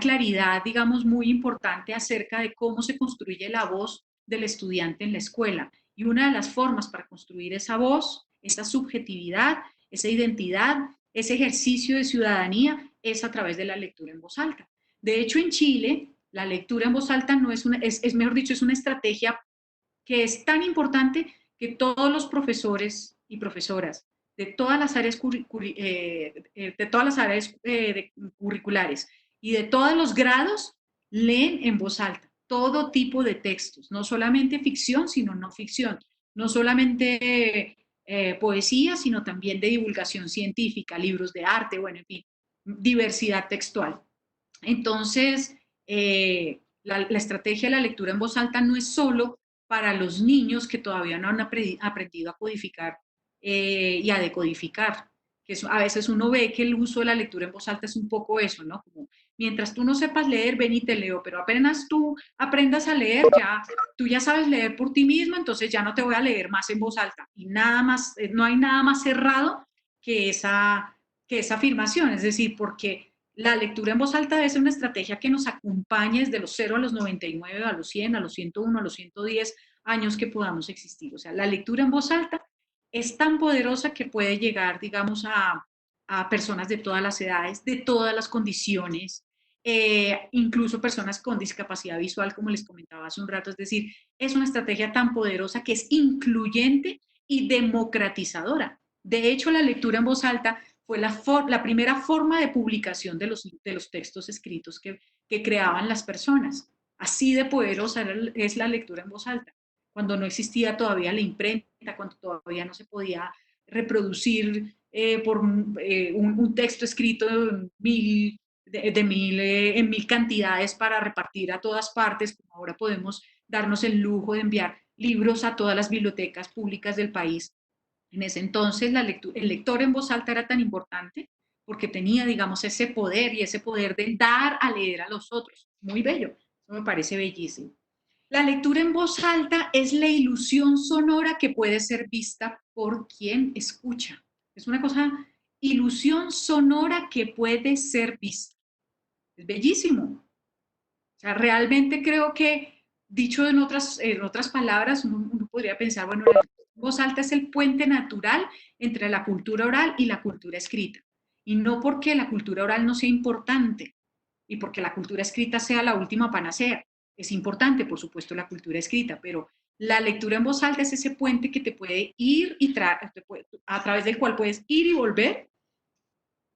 A: claridad, digamos, muy importante acerca de cómo se construye la voz del estudiante en la escuela. Y una de las formas para construir esa voz, esa subjetividad, esa identidad, ese ejercicio de ciudadanía, es a través de la lectura en voz alta. De hecho, en Chile, la lectura en voz alta no es mejor dicho, es una estrategia que es tan importante que todos los profesores y profesoras de todas las áreas, curriculares y de todos los grados leen en voz alta todo tipo de textos, no solamente ficción, sino no ficción, no solamente poesía, sino también de divulgación científica, libros de arte, bueno, en fin, diversidad textual. Entonces, la estrategia de la lectura en voz alta no es solo para los niños que todavía no han aprendido a codificar y a decodificar. Que a veces uno ve que el uso de la lectura en voz alta es un poco eso, ¿no? Como, mientras tú no sepas leer, ven y te leo, pero apenas tú aprendas a leer, tú ya sabes leer por ti mismo, entonces ya no te voy a leer más en voz alta. Y nada más, no hay nada más cerrado que esa afirmación, es decir, porque la lectura en voz alta debe ser una estrategia que nos acompañe desde los 0 a los 99, a los 100, a los 101, a los 110 años que podamos existir. O sea, la lectura en voz alta es tan poderosa que puede llegar, digamos, a personas de todas las edades, de todas las condiciones, incluso personas con discapacidad visual, como les comentaba hace un rato. Es decir, es una estrategia tan poderosa que es incluyente y democratizadora. De hecho, la lectura en voz alta fue la primera forma de publicación de los textos escritos que creaban las personas. Así de poderosa es la lectura en voz alta, cuando no existía todavía la imprenta, cuando todavía no se podía reproducir un texto escrito en mil cantidades para repartir a todas partes, como ahora podemos darnos el lujo de enviar libros a todas las bibliotecas públicas del país. En ese entonces el lector en voz alta era tan importante porque tenía, digamos, ese poder y ese poder de dar a leer a los otros. Muy bello, eso me parece bellísimo. La lectura en voz alta es la ilusión sonora que puede ser vista por quien escucha. Es una cosa, ilusión sonora que puede ser vista. Es bellísimo. O sea, realmente creo que, dicho en otras palabras, uno podría pensar, bueno, la voz alta es el puente natural entre la cultura oral y la cultura escrita. Y no porque la cultura oral no sea importante y porque la cultura escrita sea la última panacea. Es importante, por supuesto, la cultura escrita, pero la lectura en voz alta es ese puente que te puede ir y a través del cual puedes ir y volver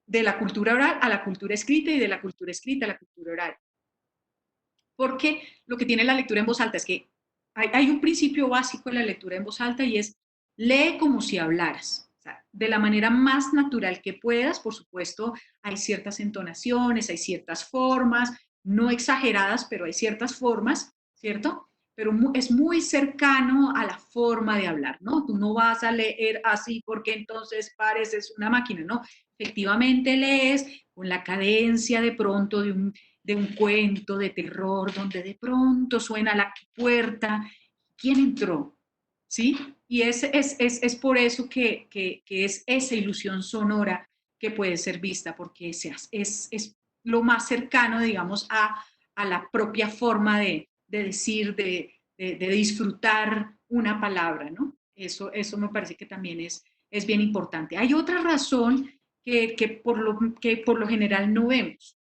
A: de la cultura oral a la cultura escrita y de la cultura escrita a la cultura oral. Porque lo que tiene la lectura en voz alta es que hay un principio básico en la lectura en voz alta y es lee como si hablaras. O sea, de la manera más natural que puedas, por supuesto, hay ciertas entonaciones, hay ciertas formas, no exageradas, pero hay ciertas formas, ¿cierto? Pero es muy cercano a la forma de hablar, ¿no? Tú no vas a leer así porque entonces pareces una máquina, ¿no? Efectivamente lees con la cadencia de pronto de un cuento de terror donde de pronto suena la puerta. ¿Quién entró? ¿Sí? Y es por eso que es esa ilusión sonora que puede ser vista, porque es lo más cercano, digamos, a la propia forma de decir, de disfrutar una palabra, ¿no? Eso me parece que también es bien importante. Hay otra razón que por lo general no vemos,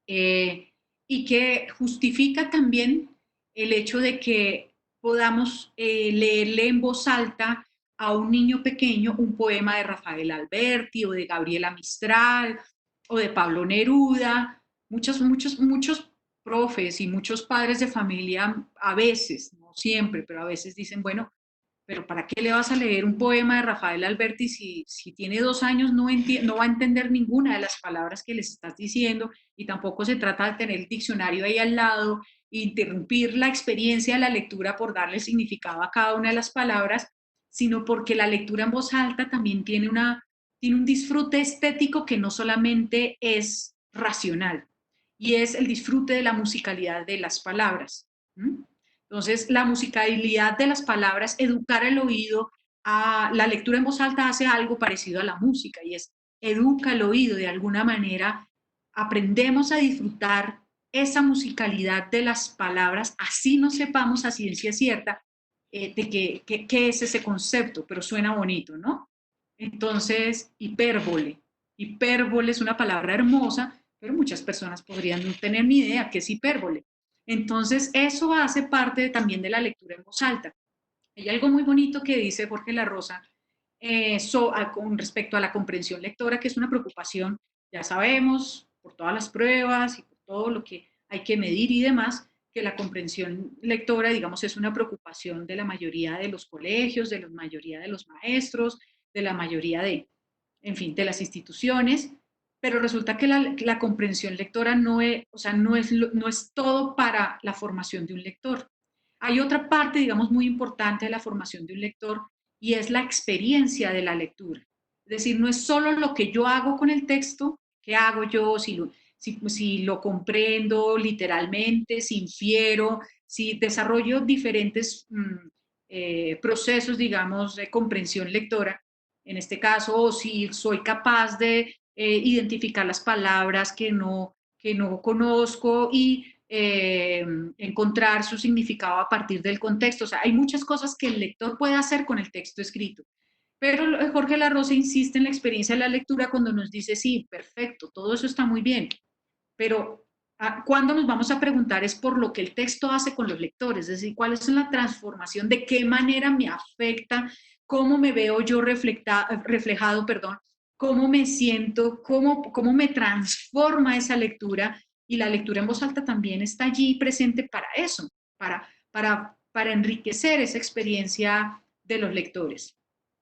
A: eh, y que justifica también el hecho de que podamos leerle en voz alta a un niño pequeño un poema de Rafael Alberti o de Gabriela Mistral o de Pablo Neruda. Muchos profes y muchos padres de familia a veces, no siempre, pero a veces dicen, bueno, pero ¿para qué le vas a leer un poema de Rafael Alberti si tiene 2 años no va a entender ninguna de las palabras que les estás diciendo? Y tampoco se trata de tener el diccionario ahí al lado, interrumpir la experiencia de la lectura por darle significado a cada una de las palabras, sino porque la lectura en voz alta también tiene un disfrute estético que no solamente es racional, y es el disfrute de la musicalidad de las palabras. ¿Mm? Entonces, la musicalidad de las palabras, educar el oído, la lectura en voz alta hace algo parecido a la música y es educa el oído de alguna manera, aprendemos a disfrutar esa musicalidad de las palabras, así no sepamos a ciencia cierta de qué es ese concepto, pero suena bonito, ¿no? Entonces, hipérbole es una palabra hermosa, pero muchas personas podrían no tener ni idea qué es hipérbole. Entonces, eso hace parte también de la lectura en voz alta. Hay algo muy bonito que dice Jorge La Rosa con respecto a la comprensión lectora, que es una preocupación, ya sabemos, por todas las pruebas y por todo lo que hay que medir y demás, que la comprensión lectora, digamos, es una preocupación de la mayoría de los colegios, de la mayoría de los maestros, de la mayoría en fin, de las instituciones, pero resulta que la comprensión lectora no es, o sea, no es todo para la formación de un lector. Hay otra parte, digamos, muy importante de la formación de un lector y es la experiencia de la lectura. Es decir, no es solo lo que yo hago con el texto, qué hago yo, si lo comprendo literalmente, si infiero, si desarrollo diferentes procesos, digamos, de comprensión lectora, en este caso, o si soy capaz de identificar las palabras que no conozco y encontrar su significado a partir del contexto. O sea, hay muchas cosas que el lector puede hacer con el texto escrito, Pero Jorge La Rosa insiste en la experiencia de la lectura cuando nos dice, sí, perfecto, todo eso está muy bien, pero cuando nos vamos a preguntar es por lo que el texto hace con los lectores, es decir, cuál es la transformación, de qué manera me afecta, cómo me veo yo reflejado, perdón, cómo me siento, cómo me transforma esa lectura, y la lectura en voz alta también está allí presente para eso, para enriquecer esa experiencia de los lectores.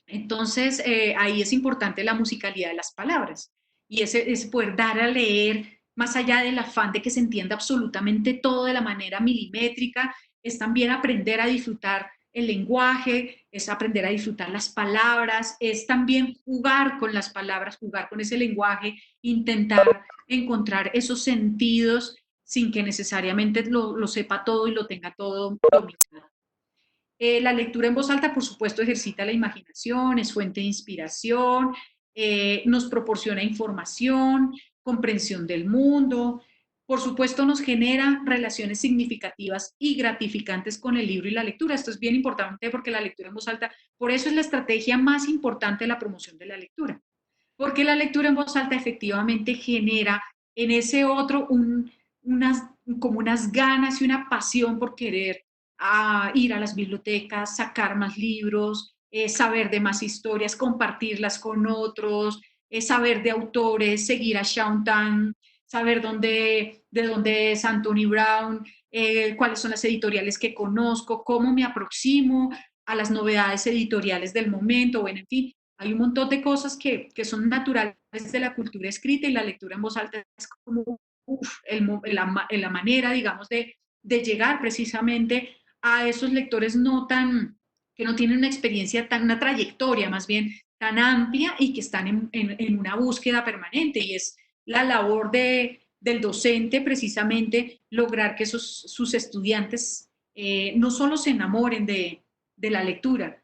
A: Entonces, ahí es importante la musicalidad de las palabras y ese poder dar a leer más allá del afán de que se entienda absolutamente todo de la manera milimétrica, es también aprender a disfrutar el lenguaje, es aprender a disfrutar las palabras, es también jugar con las palabras, jugar con ese lenguaje, intentar encontrar esos sentidos sin que necesariamente lo sepa todo y lo tenga todo dominado. La lectura en voz alta, por supuesto, ejercita la imaginación, es fuente de inspiración, nos proporciona información, comprensión del mundo, por supuesto nos genera relaciones significativas y gratificantes con el libro y la lectura. Esto es bien importante porque la lectura en voz alta, por eso es la estrategia más importante de la promoción de la lectura, porque la lectura en voz alta efectivamente genera en ese otro como unas ganas y una pasión por querer ir a las bibliotecas, sacar más libros, saber de más historias, compartirlas con otros, saber de autores, seguir a Shaun Tan, saber de dónde es Anthony Brown, cuáles son las editoriales que conozco, cómo me aproximo a las novedades editoriales del momento, bueno, en fin, hay un montón de cosas que son naturales de la cultura escrita, y la lectura en voz alta es como la manera, digamos, de llegar precisamente a esos lectores que no tienen una experiencia una trayectoria más bien tan amplia y que están en una búsqueda permanente, y es la labor del docente precisamente lograr que sus estudiantes no solo se enamoren de la lectura,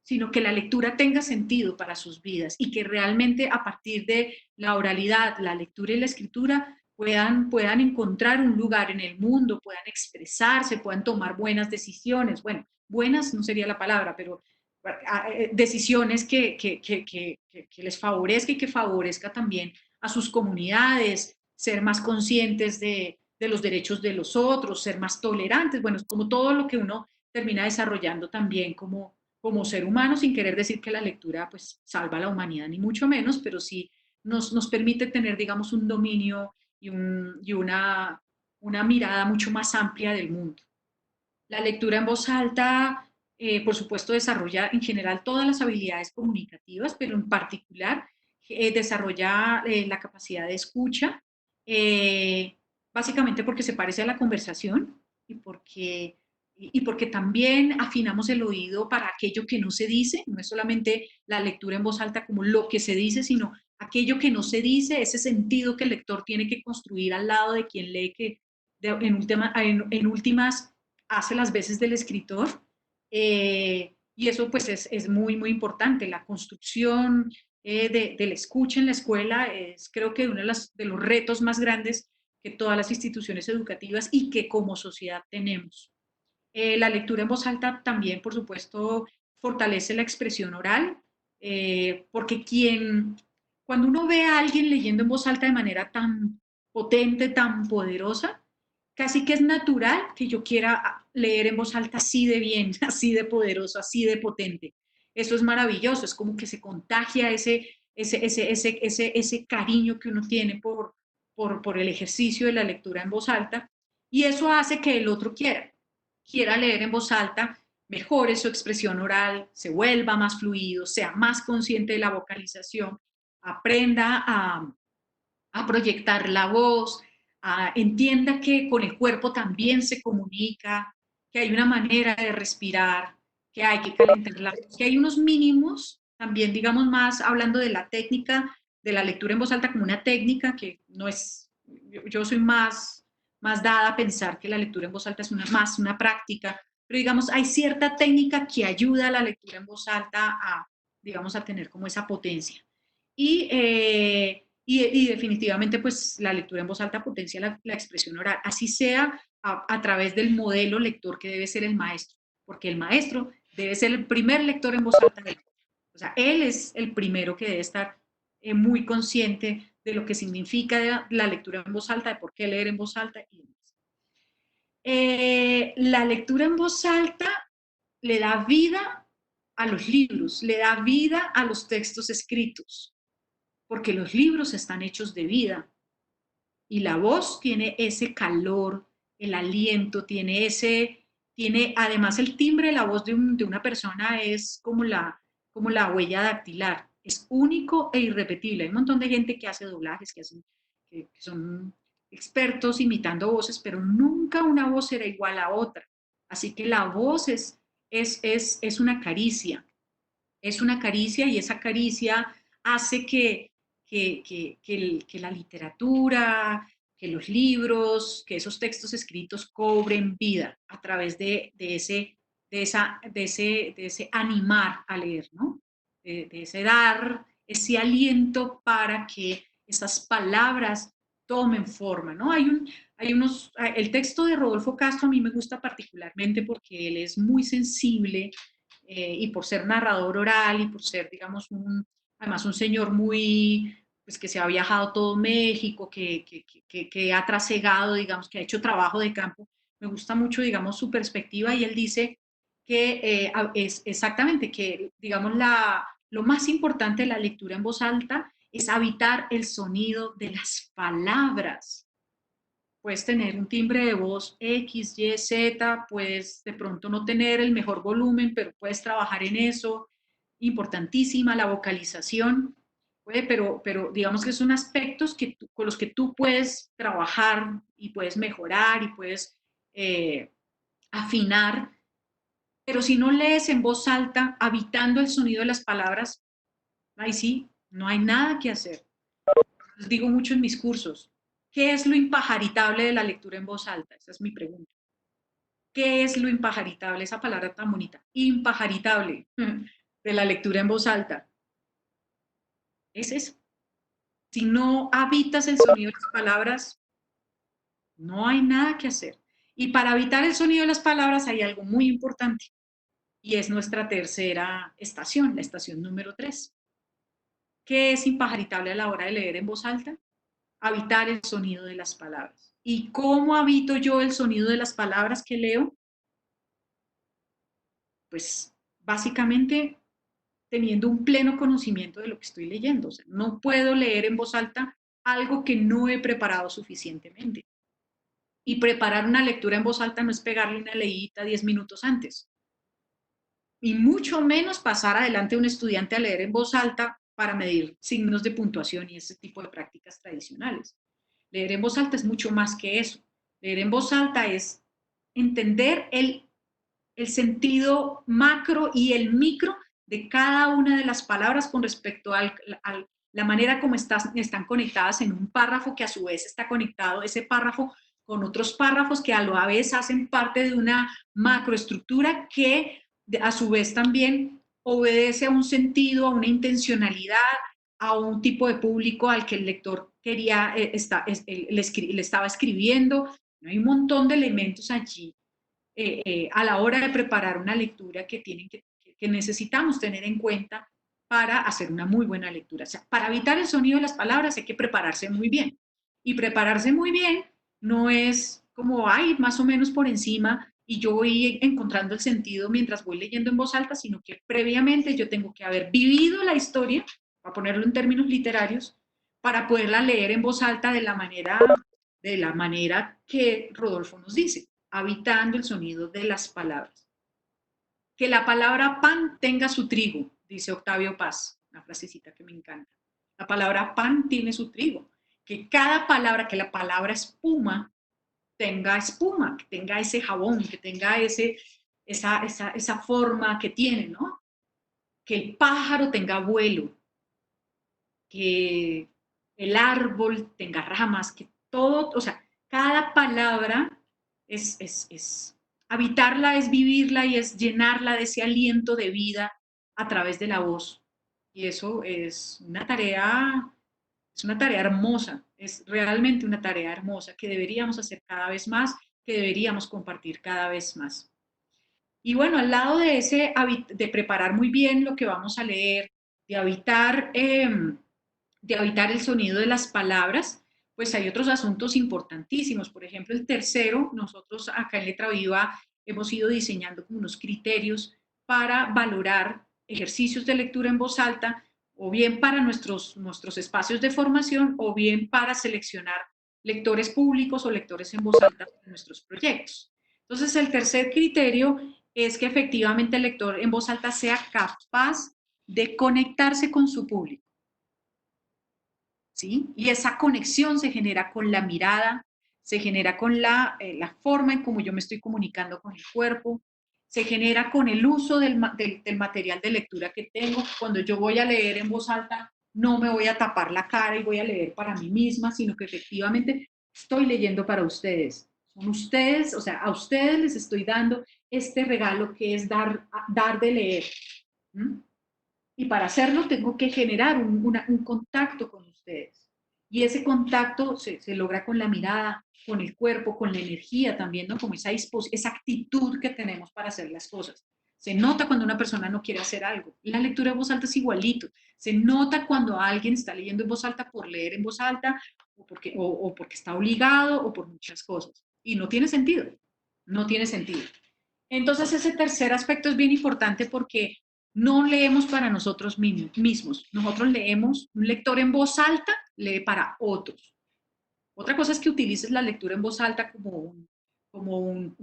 A: sino que la lectura tenga sentido para sus vidas y que realmente a partir de la oralidad, la lectura y la escritura puedan encontrar un lugar en el mundo, puedan expresarse, puedan tomar buenas decisiones. Bueno, buenas no sería la palabra, pero decisiones que les favorezca y que favorezca también a sus comunidades, ser más conscientes de los derechos de los otros, ser más tolerantes, bueno, es como todo lo que uno termina desarrollando también como ser humano, sin querer decir que la lectura pues salva a la humanidad, ni mucho menos, pero sí nos permite tener, digamos, un dominio y una mirada mucho más amplia del mundo. La lectura en voz alta, por supuesto, desarrolla en general todas las habilidades comunicativas, pero en particular desarrolla la capacidad de escucha, eh, básicamente porque se parece a la conversación y porque también afinamos el oído para aquello que no se dice, no es solamente la lectura en voz alta como lo que se dice, sino aquello que no se dice, ese sentido que el lector tiene que construir al lado de quien lee, que en últimas hace las veces del escritor, y eso pues es muy, muy importante. La construcción de la escucha en la escuela es creo que uno de los retos más grandes que todas las instituciones educativas y que como sociedad tenemos. La lectura en voz alta también, por supuesto, fortalece la expresión oral, porque cuando uno ve a alguien leyendo en voz alta de manera tan potente, tan poderosa, casi que es natural que yo quiera leer en voz alta así de bien, así de poderoso, así de potente. Eso es maravilloso, es como que se contagia ese cariño que uno tiene por el ejercicio de la lectura en voz alta, y eso hace que el otro quiera leer en voz alta, mejore su expresión oral, se vuelva más fluido, sea más consciente de la vocalización, aprenda a proyectar la voz, entienda que con el cuerpo también se comunica, que hay una manera de respirar, que hay que calentar la voz, que hay unos mínimos, también digamos más hablando de la técnica, de la lectura en voz alta como una técnica que no es, yo soy más dada a pensar que la lectura en voz alta es más una práctica, pero digamos hay cierta técnica que ayuda a la lectura en voz alta digamos, a tener como esa potencia. Y definitivamente, pues la lectura en voz alta potencia la expresión oral, así sea a través del modelo lector que debe ser el maestro, porque el maestro debe ser el primer lector en voz alta. O sea, él es el primero que debe estar muy consciente de lo que significa la lectura en voz alta, de por qué leer en voz alta y demás. La lectura en voz alta le da vida a los libros, le da vida a los textos escritos, porque los libros están hechos de vida y la voz tiene ese calor, el aliento, tiene además el timbre de la voz de una persona es como la huella dactilar, es único e irrepetible. Hay un montón de gente que hace doblajes, que son expertos imitando voces, pero nunca una voz será igual a otra. Así que la voz es es una caricia y esa caricia hace que la literatura, que los libros, que esos textos escritos cobren vida a través de ese animar a leer, ¿no? De ese dar, ese aliento para que esas palabras tomen forma, ¿no? El texto de Rodolfo Castro a mí me gusta particularmente porque él es muy sensible y por ser narrador oral y por ser, digamos, además un señor muy, pues que se ha viajado todo México, que ha trasegado, digamos, que ha hecho trabajo de campo, me gusta mucho, digamos, su perspectiva y él dice que es exactamente que, digamos, lo más importante de la lectura en voz alta es habitar el sonido de las palabras. Puedes tener un timbre de voz X, Y, Z, puedes de pronto no tener el mejor volumen, pero puedes trabajar en eso. Importantísima la vocalización, pero digamos que son aspectos con los que tú puedes trabajar y puedes mejorar y puedes eh, afinar. Pero si no lees en voz alta, habitando el sonido de las palabras, ahí sí, no hay nada que hacer. Les digo mucho en mis cursos, ¿qué es lo impajaritable de la lectura en voz alta? Esa es mi pregunta. ¿Qué es lo impajaritable? Esa palabra tan bonita. Impajaritable de la lectura en voz alta. Es eso. Si no habitas el sonido de las palabras, no hay nada que hacer. Y para habitar el sonido de las palabras hay algo muy importante y es nuestra tercera estación, la estación número 3. ¿Qué es impajaritable a la hora de leer en voz alta? Habitar el sonido de las palabras. ¿Y cómo habito yo el sonido de las palabras que leo? Pues básicamente teniendo un pleno conocimiento de lo que estoy leyendo. O sea, no puedo leer en voz alta algo que no he preparado suficientemente. Y preparar una lectura en voz alta no es pegarle una leída 10 minutos antes. Y mucho menos pasar adelante a un estudiante a leer en voz alta para medir signos de puntuación y ese tipo de prácticas tradicionales. Leer en voz alta es mucho más que eso. Leer en voz alta es entender el sentido macro y el micro de cada una de las palabras con respecto a la manera como están conectadas en un párrafo que a su vez está conectado ese párrafo con otros párrafos que a la vez hacen parte de una macroestructura que a su vez también obedece a un sentido, a una intencionalidad, a un tipo de público al que el lector quería, le estaba escribiendo. Hay un montón de elementos allí a la hora de preparar una lectura que necesitamos tener en cuenta para hacer una muy buena lectura. O sea, para evitar el sonido de las palabras hay que prepararse muy bien. Y prepararse muy bien no es como, ay, más o menos por encima y yo voy encontrando el sentido mientras voy leyendo en voz alta, sino que previamente yo tengo que haber vivido la historia, para ponerlo en términos literarios, para poderla leer en voz alta de la manera que Rodolfo nos dice, habitando el sonido de las palabras. Que la palabra pan tenga su trigo, dice Octavio Paz, una frasecita que me encanta. La palabra pan tiene su trigo. Que cada palabra, que la palabra espuma espuma, que tenga ese jabón, que tenga esa forma que tiene, ¿no? Que el pájaro tenga vuelo, que el árbol tenga ramas, que todo, o sea, cada palabra habitarla es vivirla y es llenarla de ese aliento de vida a través de la voz. Y eso es una tarea hermosa, es realmente una tarea hermosa que deberíamos hacer cada vez más, que deberíamos compartir cada vez más. Y bueno, al lado de de preparar muy bien lo que vamos a leer, de evitar el sonido de las palabras, pues hay otros asuntos importantísimos. Por ejemplo, el tercero, nosotros acá en Letra Viva hemos ido diseñando como unos criterios para valorar ejercicios de lectura en voz alta, o bien para nuestros espacios de formación, o bien para seleccionar lectores públicos o lectores en voz alta en nuestros proyectos. Entonces, el tercer criterio es que efectivamente el lector en voz alta sea capaz de conectarse con su público, ¿sí? Y esa conexión se genera con la mirada, se genera con la forma en cómo yo me estoy comunicando con el cuerpo, se genera con el uso del material de lectura que tengo. Cuando yo voy a leer en voz alta, no me voy a tapar la cara y voy a leer para mí misma, sino que efectivamente estoy leyendo para ustedes. Son ustedes, o sea, a ustedes les estoy dando este regalo que es dar de leer. ¿Mm? Y para hacerlo tengo que generar un contacto con ustedes. Y ese contacto se logra con la mirada, con el cuerpo, con la energía también, ¿no? Como esa actitud que tenemos para hacer las cosas. Se nota cuando una persona no quiere hacer algo. La lectura en voz alta es igualito. Se nota cuando alguien está leyendo en voz alta por leer en voz alta, o porque está obligado, o por muchas cosas. Y no tiene sentido. No tiene sentido. Entonces, ese tercer aspecto es bien importante porque no leemos para nosotros mismos. Nosotros leemos, un lector en voz alta lee para otros. Otra cosa es que utilices la lectura en voz alta como un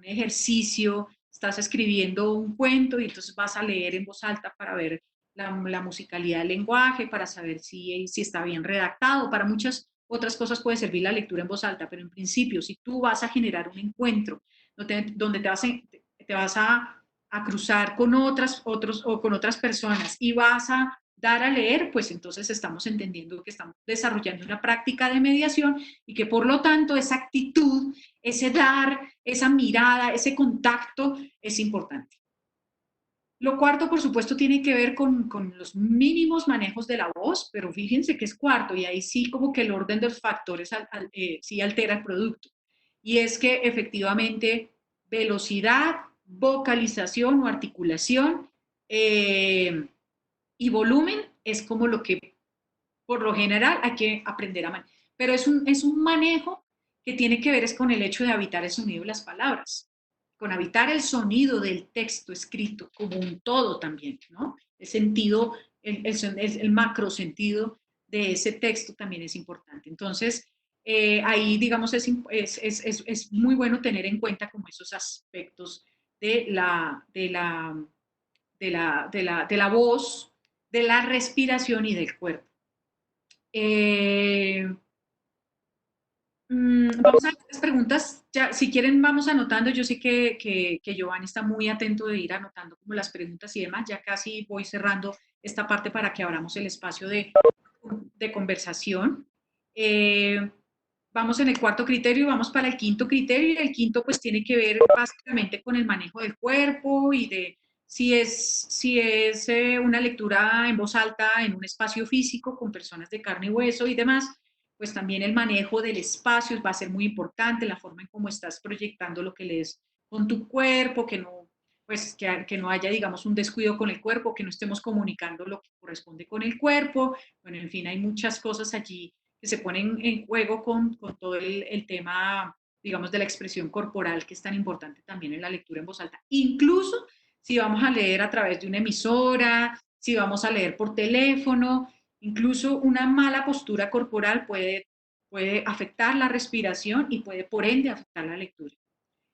A: ejercicio. Estás escribiendo un cuento y entonces vas a leer en voz alta para ver la musicalidad del lenguaje, para saber si está bien redactado. Para muchas otras cosas puede servir la lectura en voz alta, pero en principio, si tú vas a generar un encuentro donde te vas a cruzar con con otras personas y vas a dar a leer, pues entonces estamos entendiendo que estamos desarrollando una práctica de mediación y que por lo tanto esa actitud, ese dar, esa mirada, ese contacto es importante. Lo cuarto, por supuesto, tiene que ver con los mínimos manejos de la voz, pero fíjense que es cuarto y ahí sí como que el orden de los factores sí altera el producto. Y es que efectivamente velocidad, vocalización o articulación y volumen es como lo que por lo general hay que aprender a manejar. Pero es un manejo que tiene que ver es con el hecho de habitar el sonido de las palabras, con habitar el sonido del texto escrito como un todo también, ¿no? El sentido, el macro sentido de ese texto también es importante. Entonces, ahí, digamos, es muy bueno tener en cuenta como esos aspectos de la voz, de la respiración y del cuerpo. Vamos a ver las preguntas. Ya, si quieren, vamos anotando. Yo sé que Giovanni está muy atento de ir anotando como las preguntas y demás. Ya casi voy cerrando esta parte para que abramos el espacio de conversación. Vamos en el cuarto criterio y vamos para el quinto criterio. Y el quinto pues tiene que ver básicamente con el manejo del cuerpo y de si es una lectura en voz alta en un espacio físico con personas de carne y hueso y demás, pues también el manejo del espacio va a ser muy importante, la forma en cómo estás proyectando lo que lees con tu cuerpo, que no haya, digamos, un descuido con el cuerpo, que no estemos comunicando lo que corresponde con el cuerpo. Bueno, en fin, hay muchas cosas allí que se ponen en juego con todo el tema, digamos, de la expresión corporal, que es tan importante también en la lectura en voz alta. Incluso si vamos a leer a través de una emisora, si vamos a leer por teléfono, incluso una mala postura corporal puede afectar la respiración y puede, por ende, afectar la lectura.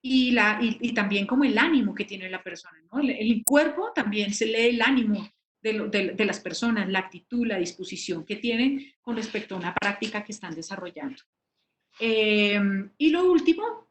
A: Y también como el ánimo que tiene la persona, ¿no? El cuerpo también se lee el ánimo de las personas, la actitud, la disposición que tienen con respecto a una práctica que están desarrollando. Y lo último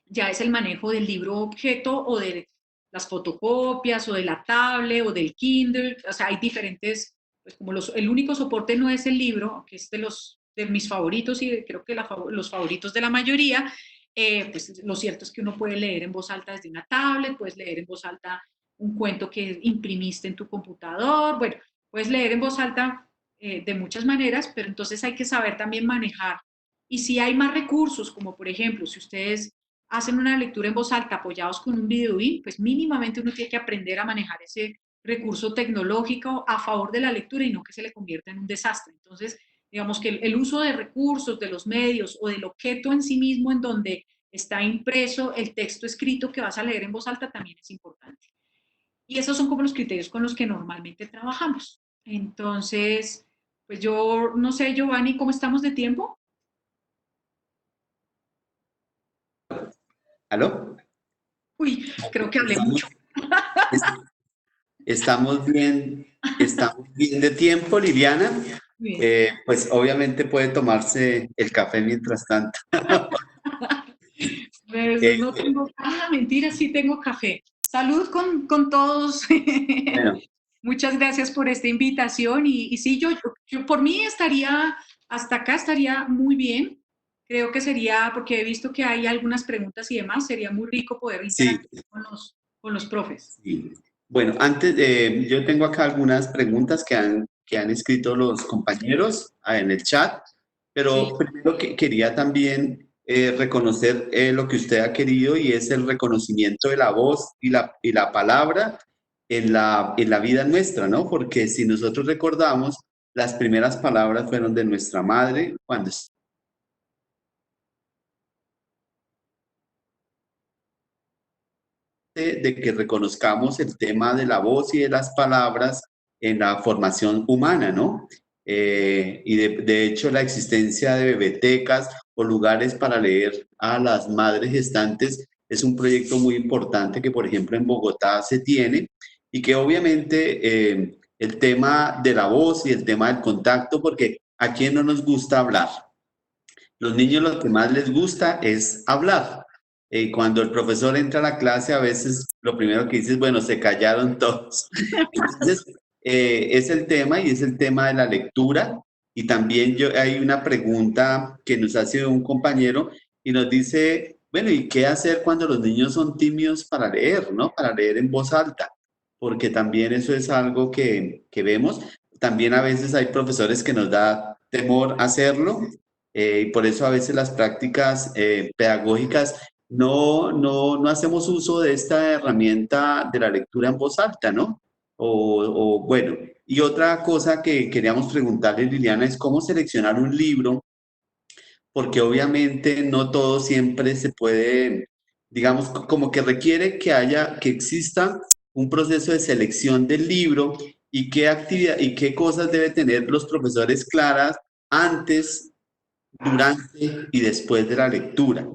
A: ya es el manejo del libro objeto o de las fotocopias o de la tablet o del Kindle. O sea, hay diferentes, pues como el único soporte no es el libro, que es de mis favoritos y creo que los favoritos de la mayoría. Pues lo cierto es que uno puede leer en voz alta desde una tablet, puedes leer en voz alta un cuento que imprimiste en tu computador, bueno, puedes leer en voz alta de muchas maneras, pero entonces hay que saber también manejar. Y si hay más recursos, como por ejemplo, si ustedes hacen una lectura en voz alta apoyados con un videoín, pues mínimamente uno tiene que aprender a manejar ese recurso tecnológico a favor de la lectura y no que se le convierta en un desastre. Entonces, digamos que el uso de recursos, de los medios o del objeto en sí mismo en donde está impreso el texto escrito que vas a leer en voz alta también es importante. Y esos son como los criterios con los que normalmente trabajamos. Entonces, pues yo no sé, Giovanni, ¿cómo estamos de tiempo?
B: ¿Aló?
A: Uy, creo que hablé
B: Estamos,
A: mucho.
B: es- estamos bien de tiempo, Liliana.
A: Muy bien.
B: Pues obviamente puede tomarse el café mientras tanto.
A: Pues,
B: Eh,
A: no tengo, mentira, sí tengo café. Salud con todos.
B: bueno,
A: Muchas gracias por esta invitación y sí, yo por mí estaría, hasta acá estaría muy bien. Creo que sería, porque he visto que hay algunas preguntas y demás, sería muy rico poder
B: sí,
A: interactuar con los profes.
B: sí. Bueno, antes de, yo tengo acá algunas preguntas que han escrito los compañeros en el chat,
A: Sí,
B: pero primero que quería también reconocer lo que usted ha querido y es el reconocimiento de la voz y la palabra en la vida nuestra, ¿no? Porque si nosotros recordamos, las primeras palabras fueron de nuestra madre cuando de que reconozcamos el tema de la voz y de las palabras en la formación humana, ¿no? Y de hecho la existencia de bebetecas o lugares para leer a las madres gestantes es un proyecto muy importante que, por ejemplo, en Bogotá se tiene y que obviamente el tema de la voz y el tema del contacto, porque a quién no nos gusta hablar. Los niños lo que más les gusta es hablar. Cuando el profesor entra a la clase, a veces lo primero que dice es, bueno, se callaron todos. Entonces, es el tema y es el tema de la lectura. Y también hay una pregunta que nos hace un compañero y nos dice, bueno, ¿y qué hacer cuando los niños son tímidos para leer, ¿no? Para leer en voz alta, porque también eso es algo que vemos. También a veces hay profesores que nos da temor hacerlo y por eso a veces las prácticas pedagógicas no hacemos uso de esta herramienta de la lectura en voz alta, ¿no? Bueno, y otra cosa que queríamos preguntarle, Liliana, es cómo seleccionar un libro, porque obviamente no todo siempre se puede, digamos, como que requiere que exista un proceso de selección del libro y qué actividad y qué cosas debe tener los profesores claras antes, durante y después de la lectura.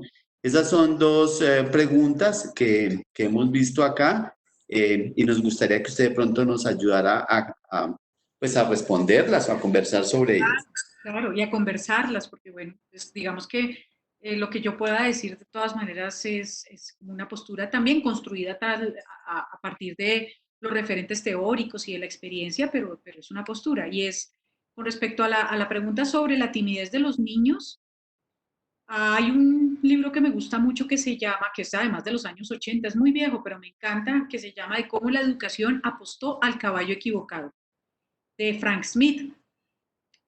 B: Esas son dos preguntas que hemos visto acá y nos gustaría que usted de pronto nos ayudara pues a responderlas o a conversar sobre ellas.
A: claro, y a conversarlas, porque bueno, pues digamos que lo que yo pueda decir de todas maneras es como una postura también construida a partir de los referentes teóricos y de la experiencia, pero es una postura. Y es con respecto a la pregunta sobre la timidez de los niños, hay un libro que me gusta mucho que se llama, que es además de los años 80, es muy viejo, pero me encanta, que se llama De cómo la educación apostó al caballo equivocado, de Frank Smith.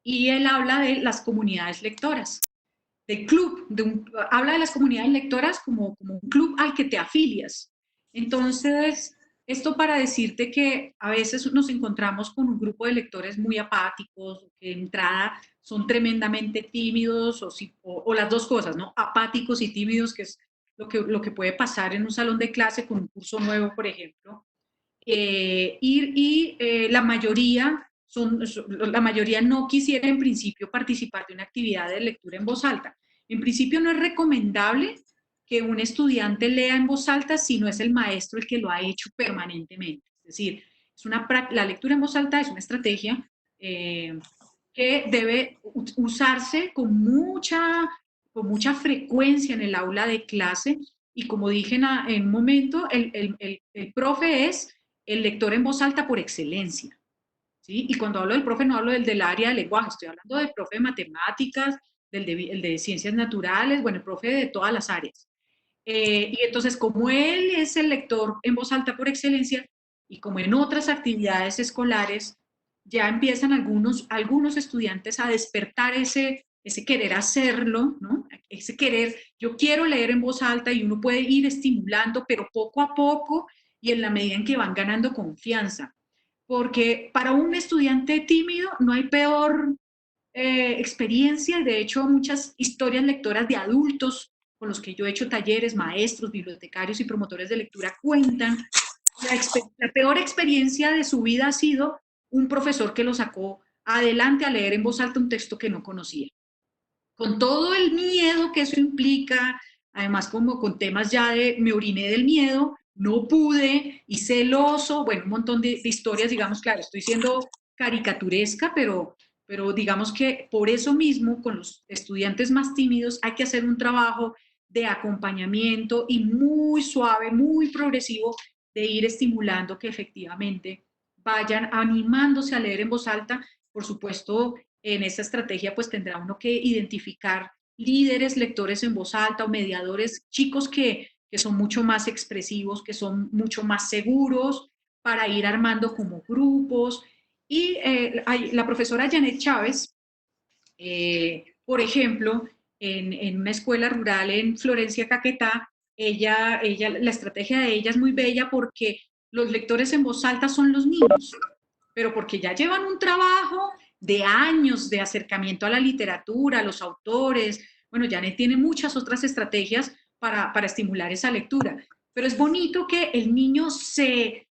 A: Y él habla de las comunidades lectoras, del club, habla de las comunidades lectoras como un club al que te afilias. Entonces, esto para decirte que a veces nos encontramos con un grupo de lectores muy apáticos, que de entrada son tremendamente tímidos, o las dos cosas, ¿no? Apáticos y tímidos, que es lo que puede pasar en un salón de clase con un curso nuevo, por ejemplo. La mayoría la mayoría no quisiera en principio participar de una actividad de lectura en voz alta. En principio no es recomendable que un estudiante lea en voz alta si no es el maestro el que lo ha hecho permanentemente. Es decir, la lectura en voz alta es una estrategia que debe usarse con mucha frecuencia en el aula de clase y como dije en un momento, el profe es el lector en voz alta por excelencia. ¿Sí? Y cuando hablo del profe, no hablo del área de lenguaje, estoy hablando del profe de matemáticas, el de ciencias naturales, bueno, el profe de todas las áreas. Y entonces, como él es el lector en voz alta por excelencia, y como en otras actividades escolares, ya empiezan algunos estudiantes a despertar ese querer hacerlo, ¿no? ese querer, yo quiero leer en voz alta y uno puede ir estimulando, pero poco a poco y en la medida en que van ganando confianza. Porque para un estudiante tímido no hay peor experiencia, de hecho muchas historias lectoras de adultos con los que yo he hecho talleres, maestros, bibliotecarios y promotores de lectura cuentan, la peor experiencia de su vida ha sido un profesor que lo sacó adelante a leer en voz alta un texto que no conocía. Con todo el miedo que eso implica, además como con temas ya de me oriné del miedo, no pude, y celoso, bueno, un montón de historias, digamos, claro, estoy siendo caricaturesca, pero digamos que por eso mismo con los estudiantes más tímidos hay que hacer un trabajo de acompañamiento y muy suave, muy progresivo, de ir estimulando que efectivamente vayan animándose a leer en voz alta. Por supuesto, en esta estrategia pues tendrá uno que identificar líderes, lectores en voz alta o mediadores, chicos que son mucho más expresivos, que son mucho más seguros para ir armando como grupos. Y la profesora Janet Chávez, por ejemplo, en una escuela rural en Florencia, Caquetá, la estrategia de ella es muy bella porque los lectores en voz alta son los niños, pero porque ya llevan un trabajo de años de acercamiento a la literatura, a los autores. Bueno, Janet tiene muchas otras estrategias para estimular esa lectura, pero es bonito que el niño se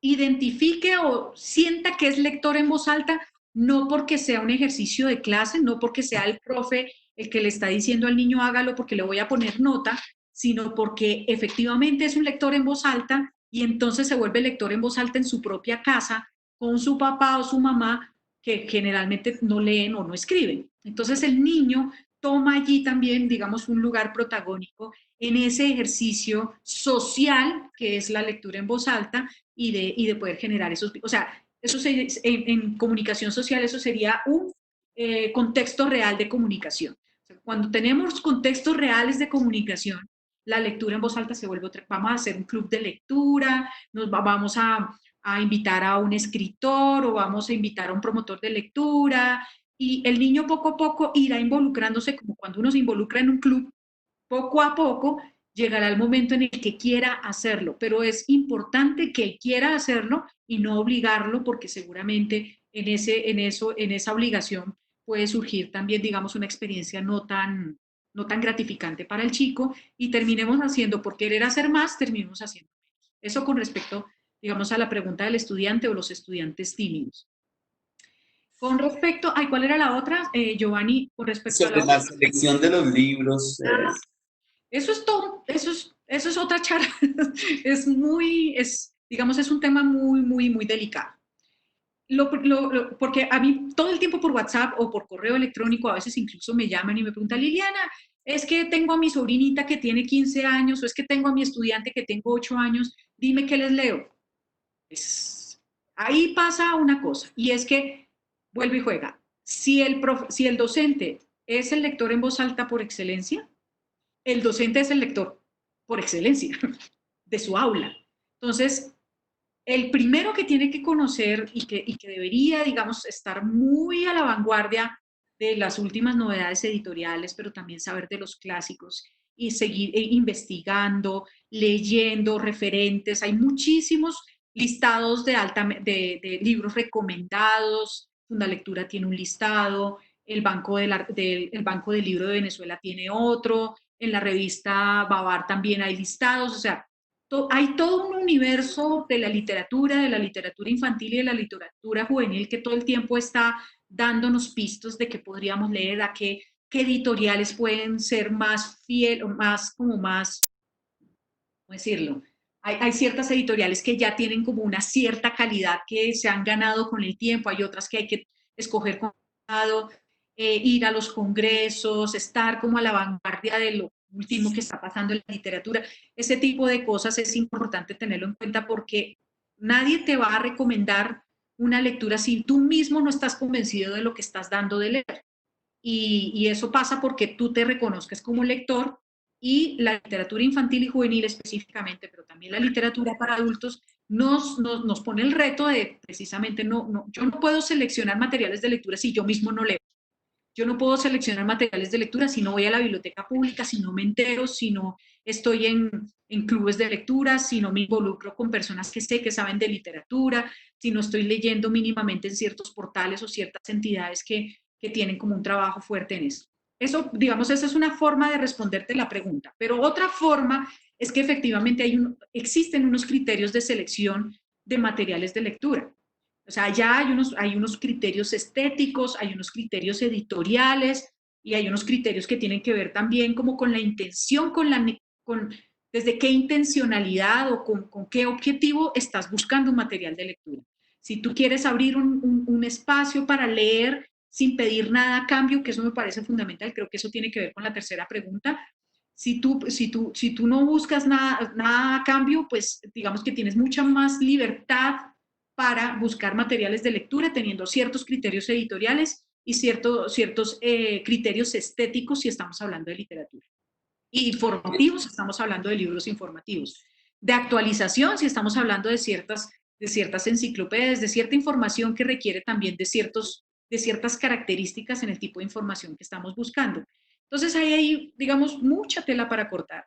A: identifique o sienta que es lector en voz alta, no porque sea un ejercicio de clase, no porque sea el profe el que le está diciendo al niño hágalo porque le voy a poner nota, sino porque efectivamente es un lector en voz alta y entonces se vuelve lector en voz alta en su propia casa con su papá o su mamá que generalmente no leen o no escriben. Entonces el niño toma allí también, digamos, un lugar protagónico en ese ejercicio social que es la lectura en voz alta y de poder generar esos, o sea, en comunicación social eso sería un contexto real de comunicación. O sea, cuando tenemos contextos reales de comunicación, la lectura en voz alta se vuelve otra. Vamos a hacer un club de lectura, vamos a invitar a un escritor o vamos a invitar a un promotor de lectura y el niño poco a poco irá involucrándose como cuando uno se involucra en un club, poco a poco llegará el momento en el que quiera hacerlo, pero es importante que él quiera hacerlo y no obligarlo porque seguramente en esa obligación puede surgir también, digamos, una experiencia no tan gratificante para el chico y terminemos haciendo, por querer hacer más, terminemos haciendo menos. Eso con respecto, digamos, a la pregunta del estudiante o los estudiantes tímidos. Con respecto, ay, ¿cuál era la otra, Giovanni? Con respecto
B: Sobre
A: a
B: la selección de los libros.
A: eso es todo, eso es otra charla, digamos, es un tema muy delicado. Porque a mí todo el tiempo por WhatsApp o por correo electrónico, a veces incluso me llaman y me preguntan, Liliana, es que tengo a mi sobrinita que tiene 15 años o es que tengo a mi estudiante que tengo 8 años, dime qué les leo. Ahí pasa una cosa y es que, vuelve y juega, si el docente es el lector en voz alta por excelencia, el docente es el lector por excelencia de su aula. Entonces, el primero que tiene que conocer y que debería, digamos, estar muy a la vanguardia de las últimas novedades editoriales, pero también saber de los clásicos y seguir investigando, leyendo referentes. Hay muchísimos listados de libros recomendados. Fundalectura tiene un listado, el Banco el Banco del Libro de Venezuela tiene otro, en la revista Bavar también hay listados, o sea, hay todo un universo de la literatura infantil y de la literatura juvenil que todo el tiempo está dándonos pistas de que podríamos leer, qué editoriales pueden ser más fiel o más, como más, ¿cómo decirlo? Hay ciertas editoriales que ya tienen como una cierta calidad que se han ganado con el tiempo, hay otras que hay que escoger con cuidado, ir a los congresos, estar como a la vanguardia de lo último que está pasando en la literatura. Ese tipo de cosas es importante tenerlo en cuenta porque nadie te va a recomendar una lectura si tú mismo no estás convencido de lo que estás dando de leer. Y eso pasa porque tú te reconozcas como lector y la literatura infantil y juvenil específicamente, pero también la literatura para adultos, nos pone el reto de precisamente yo no puedo seleccionar materiales de lectura si yo mismo no leo. Yo no puedo seleccionar materiales de lectura si no voy a la biblioteca pública, si no me entero, si no estoy en clubes de lectura, si no me involucro con personas que sé que saben de literatura, si no estoy leyendo mínimamente en ciertos portales o ciertas entidades que tienen como un trabajo fuerte en eso. Eso, digamos, esa es una forma de responderte la pregunta. Pero otra forma es que efectivamente existen unos criterios de selección de materiales de lectura. O sea, ya hay unos criterios estéticos, hay unos criterios editoriales y hay unos criterios que tienen que ver también como con la intención, desde qué intencionalidad o con qué objetivo estás buscando un material de lectura. Si tú quieres abrir un espacio para leer sin pedir nada a cambio, que eso me parece fundamental, creo que eso tiene que ver con la tercera pregunta. Si tú no buscas nada a cambio, pues digamos que tienes mucha más libertad para buscar materiales de lectura teniendo ciertos criterios editoriales y ciertos criterios estéticos si estamos hablando de literatura. Y informativos, estamos hablando de libros informativos. De actualización, si estamos hablando de ciertas enciclopedias, de cierta información que requiere también de ciertas características en el tipo de información que estamos buscando. Entonces ahí hay, digamos, mucha tela para cortar.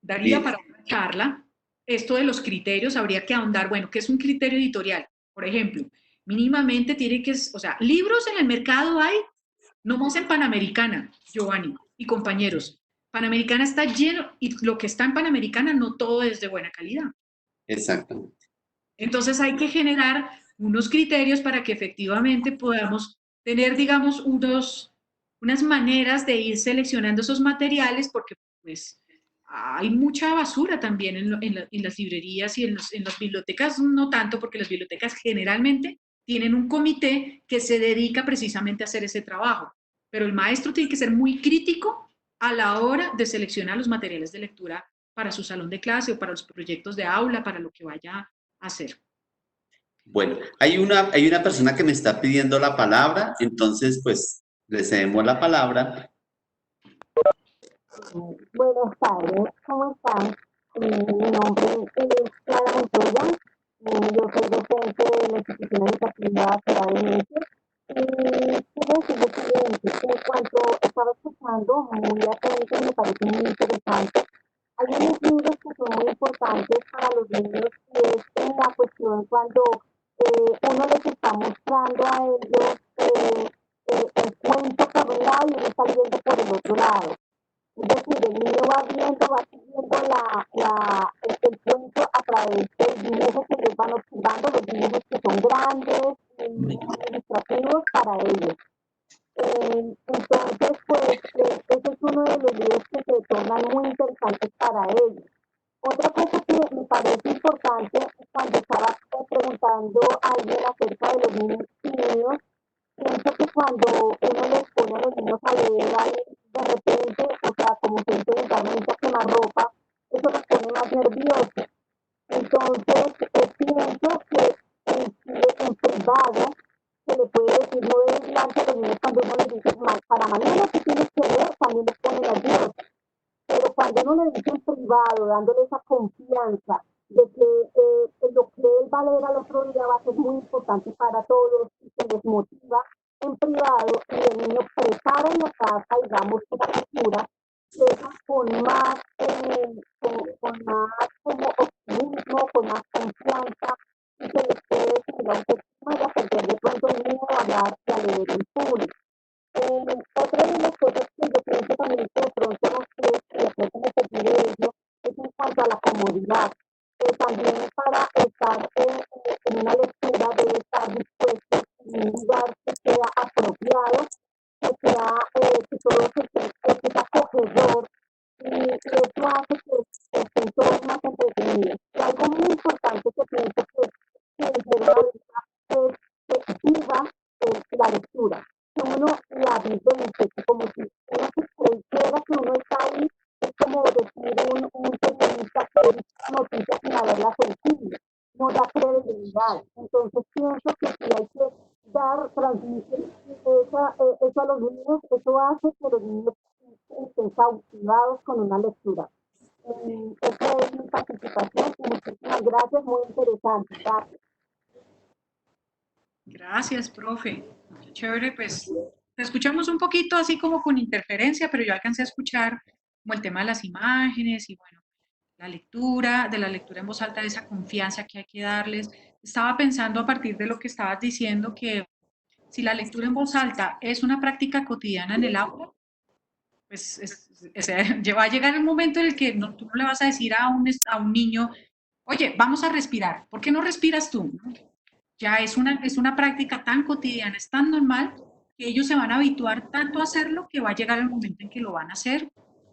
A: Daría para una charla. Esto de los criterios, habría que ahondar, bueno, ¿qué es un criterio editorial? Por ejemplo, mínimamente tiene que, o sea, libros en el mercado hay, no más en Panamericana, Giovanni y compañeros. Panamericana está lleno, y lo que está en Panamericana no todo es de buena calidad.
B: Exactamente.
A: Entonces hay que generar unos criterios para que efectivamente podamos tener, digamos, unas maneras de ir seleccionando esos materiales, porque pues hay mucha basura también en las librerías y en las bibliotecas, no tanto, porque las bibliotecas generalmente tienen un comité que se dedica precisamente a hacer ese trabajo, pero el maestro tiene que ser muy crítico a la hora de seleccionar los materiales de lectura para su salón de clase o para los proyectos de aula, para lo que vaya a hacer.
B: Bueno, hay una persona que me está pidiendo la palabra, entonces pues le cedemos la palabra.
C: Buenas tardes, ¿cómo están? Mi nombre es Clara Montoya, yo soy docente de la institución educativa Ciudad de México. Y quiero decir lo siguiente, que cuando estaba escuchando muy atento, me parece muy interesante. Hay unos libros que son muy importantes para los niños y es en la cuestión cuando uno les está mostrando a ellos el cuento por un lado y uno está viendo por el otro lado. Es decir, el niño va siguiendo el cuento a través del dibujo que ellos van observando, los dibujos que son grandes y ilustrativos para ellos. Entonces, pues, ese es uno de los libros que se tornan muy interesantes para ellos. Otra cosa que me parece importante cuando estaba preguntando a alguien acerca de los niños tímidos, pienso que cuando uno les pone a los niños a leer ahí, de repente, o sea, como se dice vulgarmente a quemarropa, eso los pone más nerviosos. Entonces, pienso que en privado se le puede decir, no debe delante de los niños cuando uno les dice, para mañana tú tienes que leer, también les pone nerviosos. Pero cuando uno le dice en privado, dándole esa confianza de que lo que él va a leer al otro día va a ser muy importante para todos y se les motiva en privado y el niño prepara en la casa, digamos, esa lectura, deja con más como optimismo, con más confianza y se les puede decir, aunque no vaya a perder de pronto el niño a hablar y a leer en público. Otra de las cosas que yo pienso también que de pronto no sé si de pronto me perdí de ello es en cuanto a la comodidad. También para estar en una lectura debe estar dispuesto en un lugar que sea apropiado, que todo que sea acogedor y eso hace que estén todos más entretenidos. Y algo muy importante que pienso que en general es que viva la lectura. Que uno la vive como si uno se creyera que uno está ahí, es como decir un periodista que dice noticias sin haberla sentido, no da credibilidad. Entonces pienso que si hay que transmitir eso a los niños, eso hace que los niños estén cautivados con una lectura. Esa es mi participación y muchísimas gracias, muy interesante. Gracias.
A: Gracias, profe. Chévere, pues, te escuchamos un poquito así como con interferencia, pero yo alcancé a escuchar como el tema de las imágenes y bueno, la lectura, de la lectura en voz alta, de esa confianza que hay que darles. Estaba pensando a partir de lo que estabas diciendo que si la lectura en voz alta es una práctica cotidiana en el aula, pues va a llegar el momento en el que tú no le vas a decir a un niño, oye, vamos a respirar, ¿por qué no respiras tú? ¿No? Ya es una práctica tan cotidiana, es tan normal, que ellos se van a habituar tanto a hacerlo que va a llegar el momento en que lo van a hacer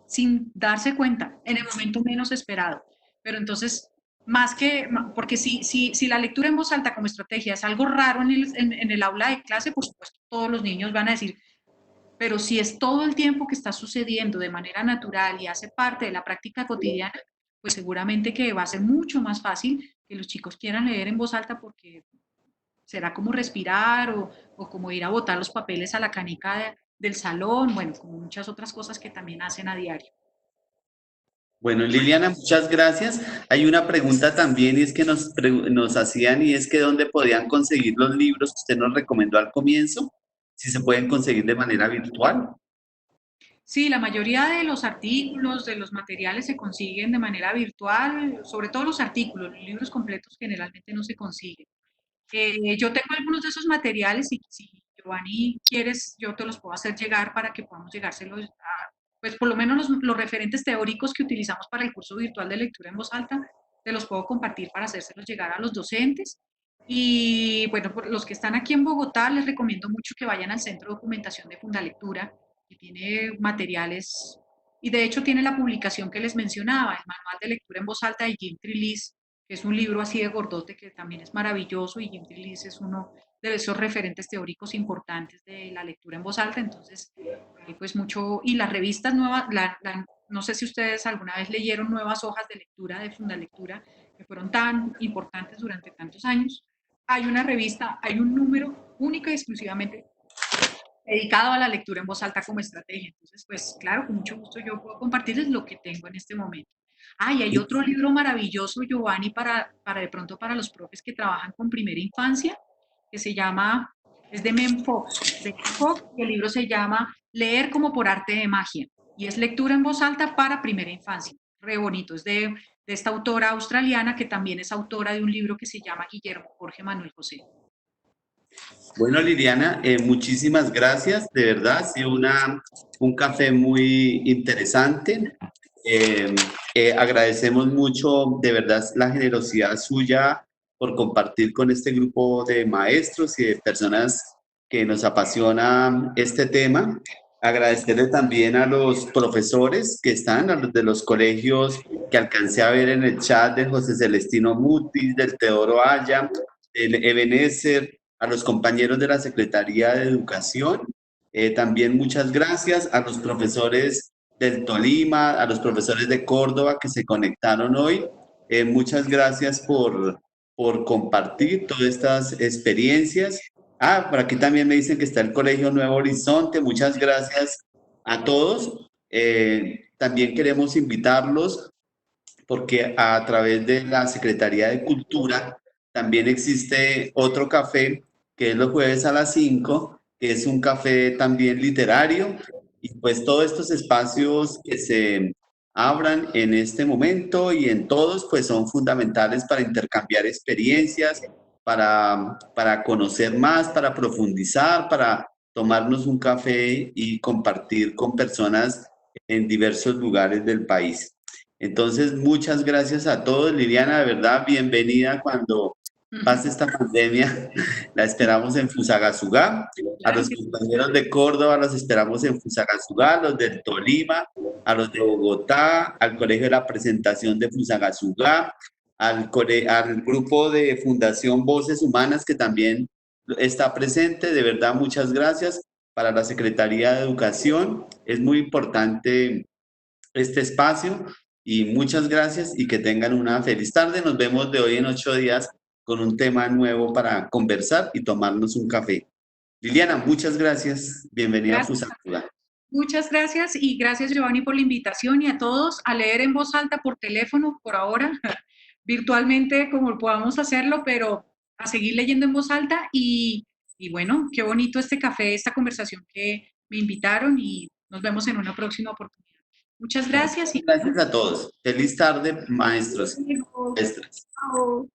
A: sin darse cuenta, en el momento menos esperado. Pero entonces, porque si la lectura en voz alta como estrategia es algo raro en el aula de clase, por supuesto, todos los niños van a decir, pero si es todo el tiempo que está sucediendo de manera natural y hace parte de la práctica cotidiana, pues seguramente que va a ser mucho más fácil que los chicos quieran leer en voz alta porque será como respirar o como ir a botar los papeles a la canica del salón, bueno, como muchas otras cosas que también hacen a diario.
B: Bueno, Liliana, muchas gracias. Hay una pregunta también y es que nos hacían y es que dónde podían conseguir los libros que usted nos recomendó al comienzo, si se pueden conseguir de manera virtual.
A: Sí, la mayoría de los artículos, de los materiales se consiguen de manera virtual, sobre todo los artículos, los libros completos generalmente no se consiguen. Yo tengo algunos de esos materiales y si Giovanni quieres, yo te los puedo hacer llegar para que podamos llegárselos a, pues por lo menos los referentes teóricos que utilizamos para el curso virtual de lectura en voz alta, te los puedo compartir para hacérselos llegar a los docentes. Y bueno, por los que están aquí en Bogotá, les recomiendo mucho que vayan al Centro de Documentación de Fundalectura, que tiene materiales, y de hecho tiene la publicación que les mencionaba, el Manual de Lectura en Voz Alta de Jim Trelease, que es un libro así de gordote que también es maravilloso, y Jim Trelease es uno de esos referentes teóricos importantes de la lectura en voz alta. Entonces, pues mucho, y las revistas nuevas, no sé si ustedes alguna vez leyeron Nuevas Hojas de Lectura de Fundalectura, que fueron tan importantes durante tantos años. Hay una revista, hay un número único y exclusivamente dedicado a la lectura en voz alta como estrategia. Entonces, pues claro, con mucho gusto yo puedo compartirles lo que tengo en este momento. Ah, y hay otro libro maravilloso, Giovanni, para de pronto para los profes que trabajan con primera infancia, que se llama, es de Mem Fox, y el libro se llama Leer como por arte de magia, y es lectura en voz alta para primera infancia. Re bonito, es de esta autora australiana que también es autora de un libro que se llama Guillermo Jorge Manuel José.
B: Bueno, Liliana, muchísimas gracias. De verdad, ha sido un café muy interesante. Agradecemos mucho, de verdad, la generosidad suya por compartir con este grupo de maestros y de personas que nos apasiona este tema. Agradecerle también a los profesores que están, a los de los colegios que alcancé a ver en el chat de José Celestino Mutis, del Teodoro Aya, del Ebenezer, a los compañeros de la Secretaría de Educación. También muchas gracias a los profesores del Tolima, a los profesores de Córdoba que se conectaron hoy. Muchas gracias por compartir todas estas experiencias. Ah, por aquí también me dicen que está el Colegio Nuevo Horizonte. Muchas gracias a todos. También queremos invitarlos porque a través de la Secretaría de Cultura también existe otro café que es los jueves a las 5, que es un café también literario, y pues todos estos espacios que se abran en este momento y en todos, pues son fundamentales para intercambiar experiencias, para conocer más, para profundizar, para tomarnos un café y compartir con personas en diversos lugares del país. Entonces, muchas gracias a todos. Liliana, de verdad, bienvenida cuando pase esta pandemia. La esperamos en Fusagasugá. A los compañeros de Córdoba los esperamos en Fusagasugá, a los del Tolima, a los de Bogotá, al Colegio de la Presentación de Fusagasugá, al grupo de Fundación Voces Humanas que también está presente. De verdad, muchas gracias. Para la Secretaría de Educación es muy importante este espacio y muchas gracias y que tengan una feliz tarde. Nos vemos de hoy en 8 días con un tema nuevo para conversar y tomarnos un café. Liliana, muchas gracias. Bienvenida a Fusagasugá.
A: Muchas gracias y gracias Giovanni por la invitación y a todos a leer en voz alta por teléfono por ahora, virtualmente como podamos hacerlo, pero a seguir leyendo en voz alta y y bueno, qué bonito este café, esta conversación que me invitaron y nos vemos en una próxima oportunidad. Muchas gracias y
B: Gracias a todos. Feliz tarde, maestros y maestras.
A: chao.